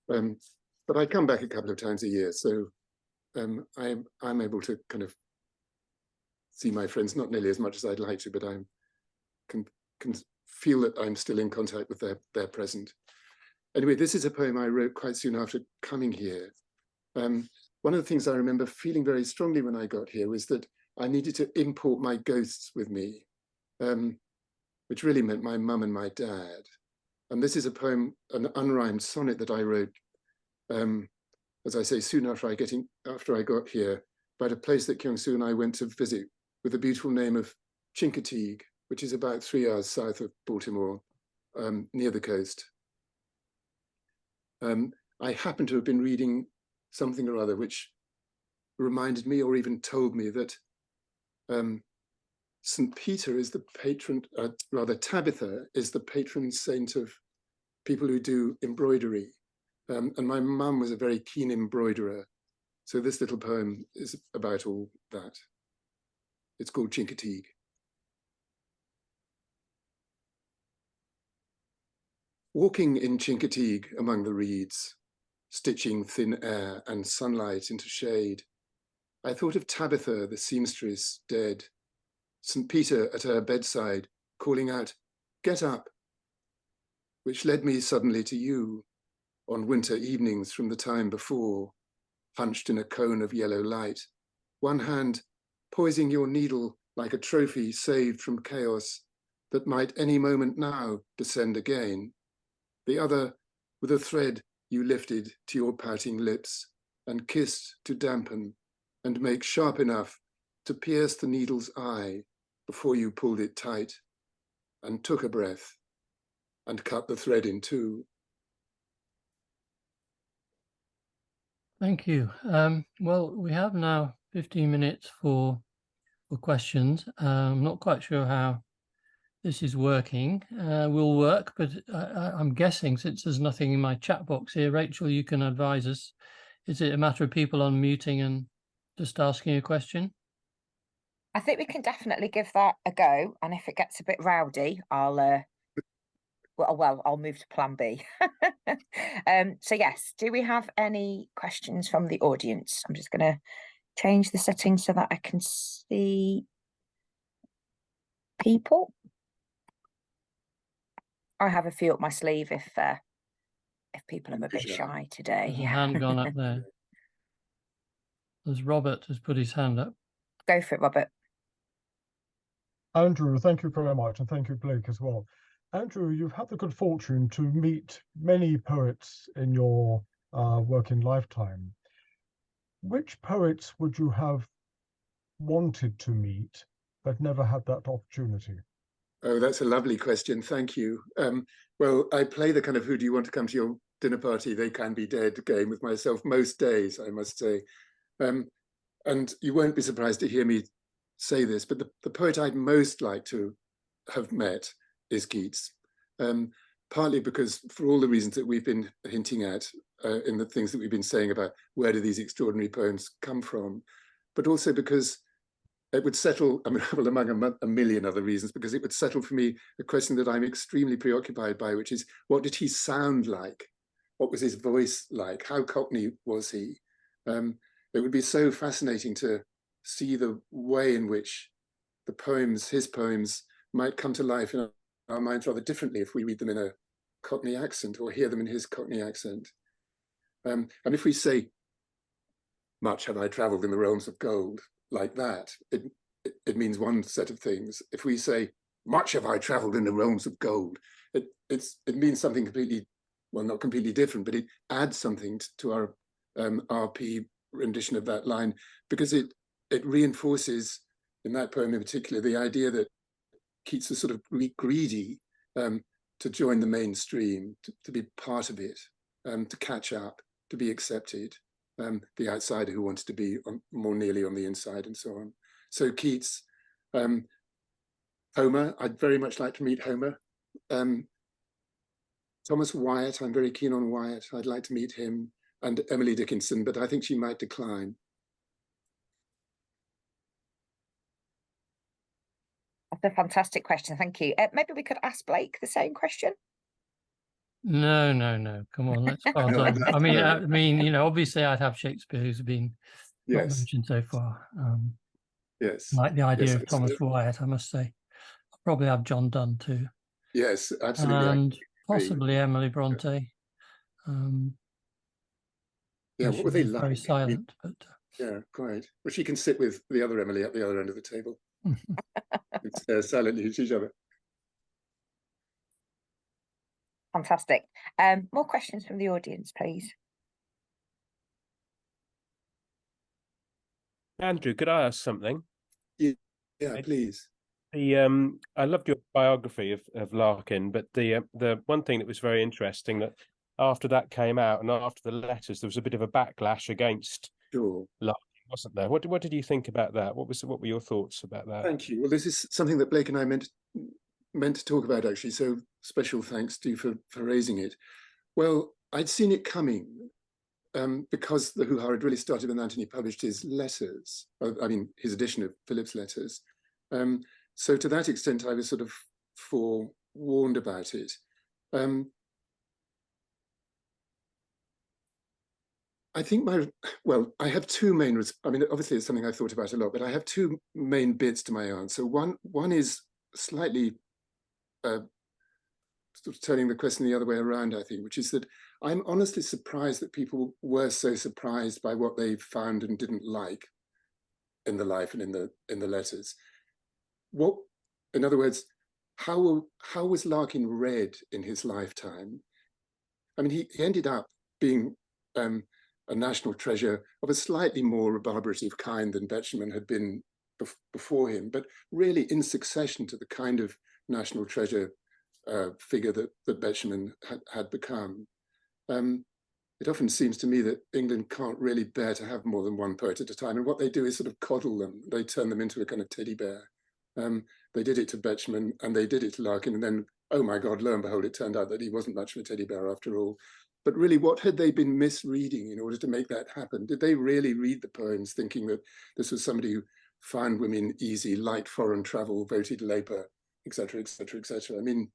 But I come back a couple of times a year, so I'm able to kind of see my friends, not nearly as much as I'd like to, but I can feel that I'm still in contact with their present. Anyway, this is a poem I wrote quite soon after coming here. One of the things I remember feeling very strongly when I got here was that I needed to import my ghosts with me, which really meant my mum and my dad. And this is a poem, an unrhymed sonnet that I wrote, as I say, soon after I got here, about a place that Kyung-Soo and I went to visit with the beautiful name of Chincoteague, which is about 3 hours south of Baltimore, near the coast. I happened to have been reading something or other which reminded me, or even told me, that St. Peter is the patron, rather Tabitha is the patron saint of people who do embroidery. And my mum was a very keen embroiderer. So this little poem is about all that. It's called Chincoteague. Walking in Chincoteague among the reeds, stitching thin air and sunlight into shade, I thought of Tabitha, the seamstress, dead, St. Peter at her bedside, calling out, "Get up," which led me suddenly to you, on winter evenings from the time before, hunched in a cone of yellow light, one hand poising your needle like a trophy saved from chaos that might any moment now descend again, the other with a thread you lifted to your pouting lips and kissed to dampen and make sharp enough to pierce the needle's eye before you pulled it tight and took a breath and cut the thread in two. Thank you. Well, we have now 15 minutes for questions. I'm not quite sure how this is working. Will work, but I'm guessing, since there's nothing in my chat box here, Rachel, you can advise us. Is it a matter of people unmuting and just asking a question? I think we can definitely give that a go, and if it gets a bit rowdy, I'll move to plan B. So yes, do we have any questions from the audience? I'm just going to change the settings so that I can see people. I have a few up my sleeve if people are a bit shy today. There's a hand gone up there. There's Robert has put his hand up. Go for it, Robert. Andrew, thank you very much, and thank you, Blake, as well. Andrew, you've had the good fortune to meet many poets in your working lifetime. Which poets would you have wanted to meet but never had that opportunity? Oh, that's a lovely question. Thank you. Well, I play the kind of who do you want to come to your dinner party, they can be dead game with myself most days, I must say. And you won't be surprised to hear me say this, but the poet I'd most like to have met is Keats. Partly because for all the reasons that we've been hinting at in the things that we've been saying about where do these extraordinary poems come from, but also because it would settle, I mean, well, among a million other reasons, because it would settle for me a question that I'm extremely preoccupied by, which is what did he sound like? What was his voice like? How Cockney was he? It would be so fascinating to see the way in which the poems, his poems, might come to life in our minds rather differently if we read them in a Cockney accent or hear them in his Cockney accent. And if we say, much have I travelled in the realms of gold, like that, it means one set of things. If we say, much have I travelled in the realms of gold, it means something completely, well, not completely different, but it adds something to our RP rendition of that line, because it reinforces, in that poem in particular, the idea that Keats was sort of greedy to join the mainstream, to be part of it, to catch up, to be accepted, the outsider who wanted to be more nearly on the inside and so on. So Keats, Homer, I'd very much like to meet Homer. Thomas Wyatt, I'm very keen on Wyatt. I'd like to meet him, and Emily Dickinson, but I think she might decline. That's a fantastic question. Thank you. Maybe we could ask Blake the same question. No. Come on, let's pass on. I mean, you know, obviously I'd have Shakespeare, who's been not mentioned so far. Yes. Like the idea Yes, of Thomas Wyatt, I must say. I'll probably have John Donne too. Yes, absolutely. And possibly Emily Bronte. Yeah, what were they like? Very silent, but yeah, quite. Well, she can sit with the other Emily at the other end of the table. It's silently at each other. Fantastic. More questions from the audience, please. Andrew, could I ask something? Yeah, please. I loved your biography of Larkin, but the one thing that was very interesting, that after that came out and after the letters, there was a bit of a backlash against Larkin, wasn't there? What did you think about that? What were your thoughts about that? Thank you. Well, this is something that Blake and I meant to talk about, actually. So special thanks to you for raising it. Well, I'd seen it coming because the hoo-ha had really started when Anthony published his letters. I mean, his edition of Philip's letters. So to that extent, I was sort of forewarned about it. I think I have two main, I mean, obviously it's something I thought about a lot, but I have two main bits to my answer. One is slightly sort of turning the question the other way around, I think, which is that I'm honestly surprised that people were so surprised by what they found and didn't like in the life and in the letters. In other words, how was Larkin read in his lifetime? I mean, he ended up being a national treasure of a slightly more rebarbative kind than Betjeman had been before him, but really in succession to the kind of national treasure figure that Betjeman had become. It often seems to me that England can't really bear to have more than one poet at a time, and what they do is sort of coddle them. They turn them into a kind of teddy bear. They did it to Betjeman and they did it to Larkin, and then, oh my God, lo and behold, it turned out that he wasn't much of a teddy bear after all. But really, what had they been misreading in order to make that happen? Did they really read the poems thinking that this was somebody who found women easy, liked foreign travel, voted Labour, etc., etc., etc.? I mean,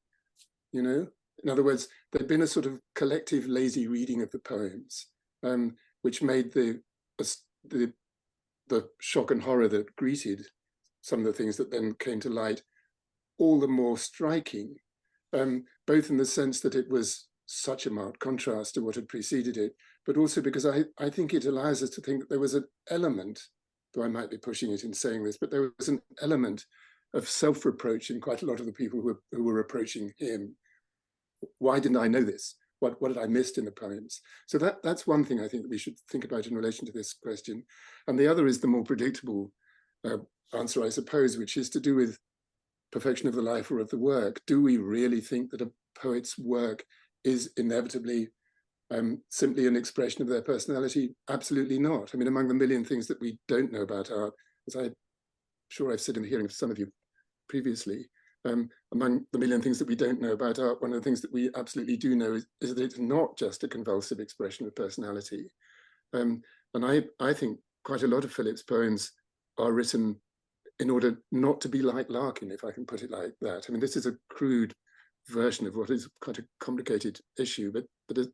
you know, in other words, there'd been a sort of collective lazy reading of the poems, which made the shock and horror that greeted some of the things that then came to light all the more striking, both in the sense that it was such a marked contrast to what had preceded it, but also because I think it allows us to think that there was an element, though I might be pushing it in saying this, but there was an element of self-reproach in quite a lot of the people who were approaching him. Why didn't I know this? What had I missed in the poems? So that's one thing I think that we should think about in relation to this question. And the other is the more predictable answer, I suppose, which is to do with perfection of the life or of the work. Do we really think that a poet's work is inevitably simply an expression of their personality? Absolutely not. I mean, among the million things that we don't know about art, as I'm sure I've said in the hearing of some of you previously, among the million things that we don't know about art, one of the things that we absolutely do know is that it's not just a convulsive expression of personality. And I think quite a lot of Philip's poems are written in order not to be like Larkin, if I can put it like that. I mean, this is a crude version of what is quite a complicated issue, but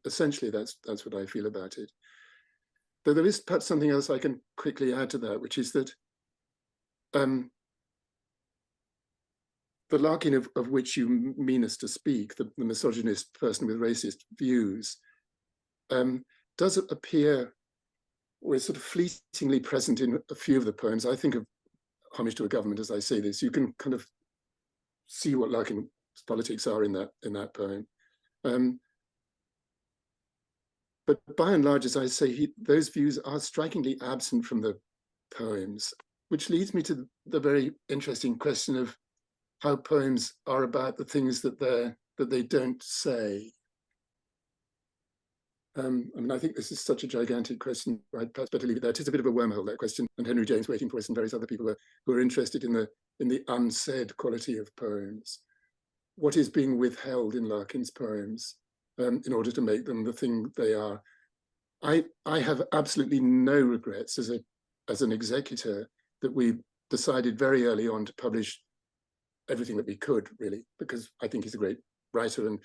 essentially that's what I feel about it. Though there is perhaps something else I can quickly add to that, which is that the Larkin of which you mean us to speak, the misogynist person with racist views, does appear, or is sort of fleetingly present in a few of the poems. I think of Homage to a Government as I say this. You can kind of see what Larkin's politics are in that poem. But by and large, as I say, those views are strikingly absent from the poems, which leads me to the very interesting question of how poems are about the things that they don't say. I mean, I think this is such a gigantic question. I'd perhaps better leave it there. It's a bit of a wormhole, that question, and Henry James Waiting for Us and various other people who are interested in the unsaid quality of poems. What is being withheld in Larkin's poems in order to make them the thing they are? I have absolutely no regrets as an executor that we decided very early on to publish everything that we could, really, because I think he's a great writer,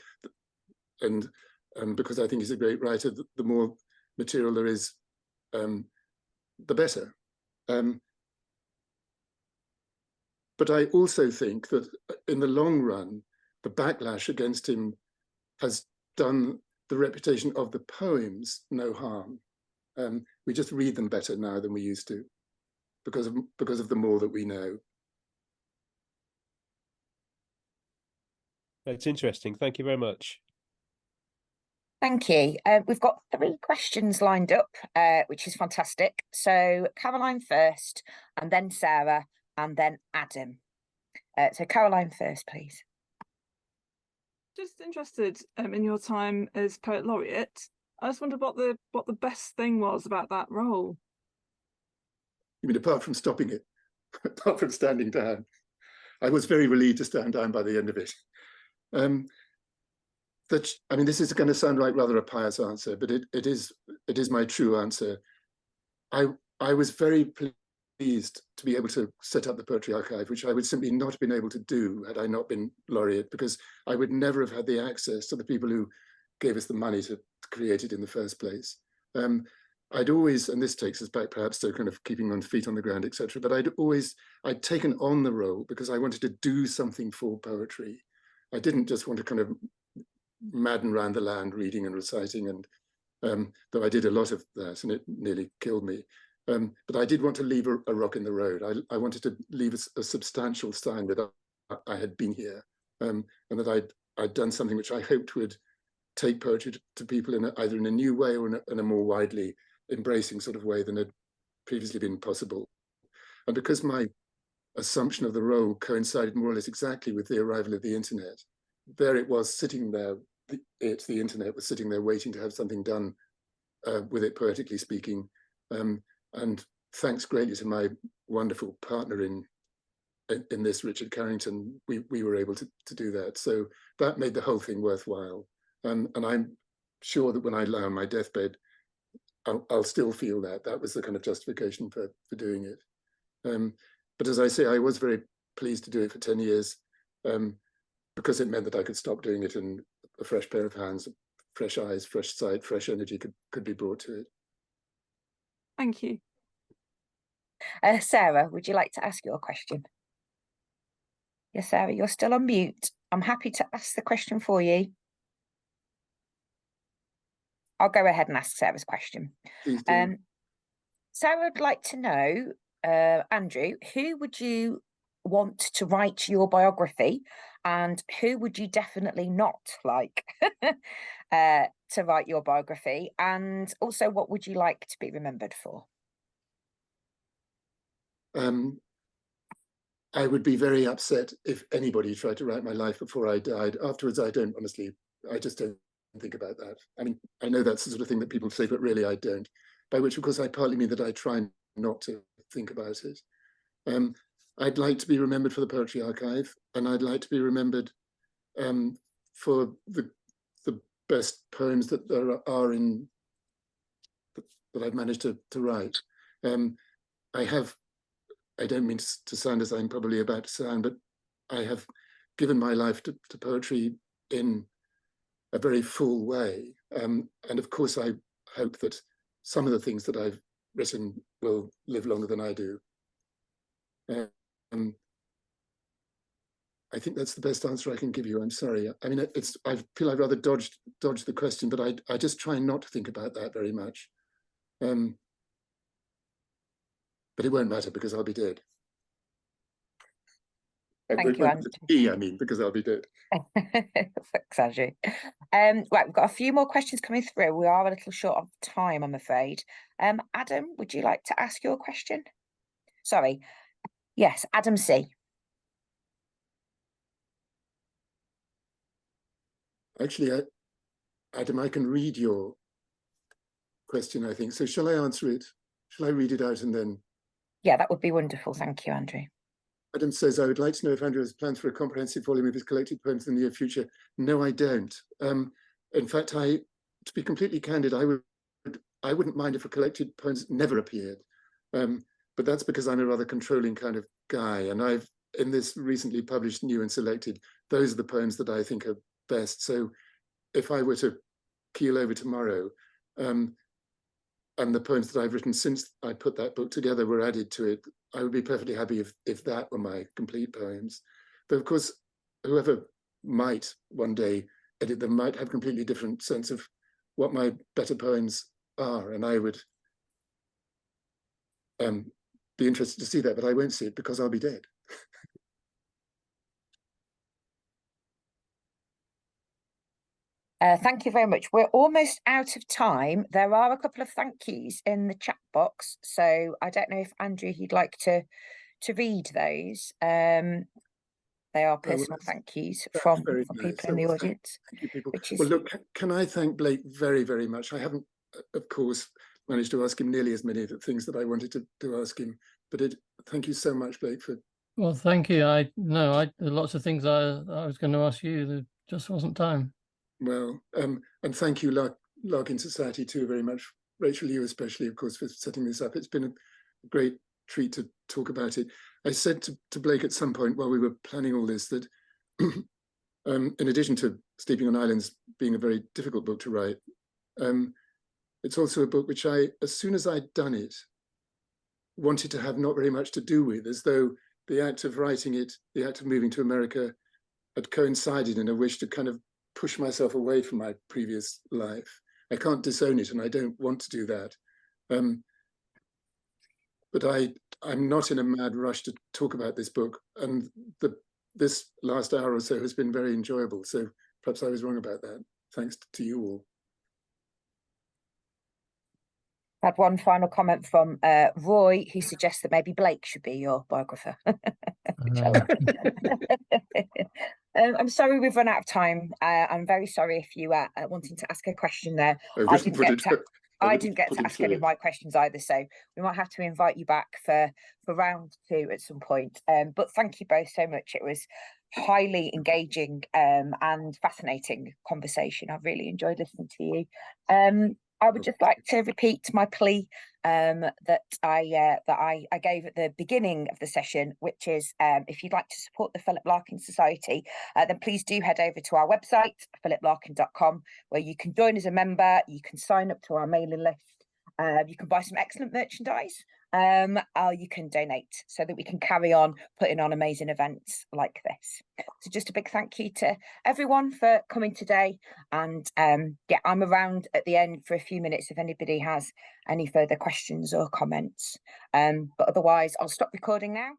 and because I think he's a great writer, the more material there is, the better. But I also think that in the long run, the backlash against him has done the reputation of the poems no harm. We just read them better now than we used to, because of the more that we know. That's interesting. Thank you very much. Thank you. We've got 3 questions lined up, which is fantastic. So Caroline first, and then Sarah, and then Adam. So Caroline first, please. Just interested in your time as Poet Laureate. I just wondered what the best thing was about that role. You mean apart from stopping it, apart from standing down? I was very relieved to stand down by the end of it. I mean, this is going to sound like rather a pious answer, but it is my true answer. I was very pleased to be able to set up the Poetry Archive, which I would simply not have been able to do had I not been laureate, because I would never have had the access to the people who gave us the money to create it in the first place. I'd always, and this takes us back perhaps to kind of keeping on feet on the ground, etc., but I'd taken on the role because I wanted to do something for poetry. I didn't just want to kind of madden around the land reading and reciting, and though I did a lot of that and it nearly killed me. But I did want to leave a rock in the road. I wanted to leave a substantial sign that I had been here, and that I'd done something which I hoped would take poetry to people in either in a new way or in a more widely embracing sort of way than had previously been possible. And because my assumption of the role coincided more or less exactly with the arrival of the internet, there it was sitting there, the internet was sitting there waiting to have something done with it, poetically speaking. And thanks greatly to my wonderful partner in this, Richard Carrington, we were able to do that. So that made the whole thing worthwhile. And I'm sure that when I lie on my deathbed, I'll still feel that was the kind of justification for doing it. But as I say, I was very pleased to do it for 10 years because it meant that I could stop doing it and a fresh pair of hands, fresh eyes, fresh sight, fresh energy could be brought to it. Thank you. Sarah, would you like to ask your question? Yes, Sarah, you're still on mute. I'm happy to ask the question for you. I'll go ahead and ask Sarah's question. Please do. Sarah would like to know, Andrew, who would you want to write your biography, and who would you definitely not like to write your biography? And also, what would you like to be remembered for? I would be very upset if anybody tried to write my life before I died. Afterwards, I don't, honestly, I just don't think about that. I mean, I know that's the sort of thing that people say, but really I don't. By which, of course, I partly mean that I try not to think about it. I'd like to be remembered for the Poetry Archive, and I'd like to be remembered for the best poems that there are in that I've managed to write. I don't mean to sound as I'm probably about to sound, but I have given my life to poetry in a very full way. And of course, I hope that some of the things that I've written will live longer than I do. I think that's the best answer I can give you. I'm sorry. I mean, I feel I'd rather dodge the question, but I just try not to think about that very much. But it won't matter because I'll be dead. Thank you, Andrew. I mean, because I'll be dead. Thanks, Andrew. Right, we've got a few more questions coming through. We are a little short of time, I'm afraid. Adam, would you like to ask your question? Sorry. Yes, Adam C. Actually, Adam, I can read your question, I think. So shall I answer it? Shall I read it out and then? Yeah, that would be wonderful. Thank you, Andrew. Adam says, I would like to know if Andrew has plans for a comprehensive volume of his collected poems in the near future. No, I don't. In fact, to be completely candid, I wouldn't mind if a collected poems never appeared. But that's because I'm a rather controlling kind of guy. And in this recently published New and Selected, those are the poems that I think are best. So if I were to keel over tomorrow, and the poems that I've written since I put that book together were added to it, I would be perfectly happy if that were my complete poems. But of course, whoever might one day edit them might have a completely different sense of what my better poems are, and I would be interested to see that, but I won't see it because I'll be dead. Thank you very much. We're almost out of time. There are a couple of thank yous in the chat box, so I don't know if Andrew, you'd like to read those. They are personal thank yous from people in the audience. Thank you, people. Well, look, can I thank Blake very, very much? I haven't, of course, managed to ask him nearly as many of the things that I wanted to ask him, but thank you so much, Blake, for. Well, thank you. There are lots of things I was going to ask you. There just wasn't time. Well, and thank you, Larkin Society, too, very much. Rachel, you especially, of course, for setting this up. It's been a great treat to talk about it. I said to Blake at some point while we were planning all this that in addition to Sleeping on Islands being a very difficult book to write, it's also a book which as soon as I'd done it, wanted to have not very much to do with, as though the act of writing it, the act of moving to America had coincided in a wish to kind of push myself away from my previous life. I can't disown it, and I don't want to do that. But I'm not in a mad rush to talk about this book, and this last hour or so has been very enjoyable. So perhaps I was wrong about that. Thanks to you all. I had one final comment from Roy, who suggests that maybe Blake should be your biographer. I'm sorry we've run out of time. I'm very sorry if you are wanting to ask a question there. I didn't get to ask any of my questions either, so we might have to invite you back for round 2 at some point. But thank you both so much. It was highly engaging and fascinating conversation. I've really enjoyed listening to you. I would just like to repeat my plea that I gave at the beginning of the session, which is if you'd like to support the Philip Larkin Society, then please do head over to our website, philiplarkin.com, where you can join as a member, you can sign up to our mailing list, you can buy some excellent merchandise, or you can donate so that we can carry on putting on amazing events like this. So just a big thank you to everyone for coming today, and yeah, I'm around at the end for a few minutes if anybody has any further questions or comments, but otherwise I'll stop recording now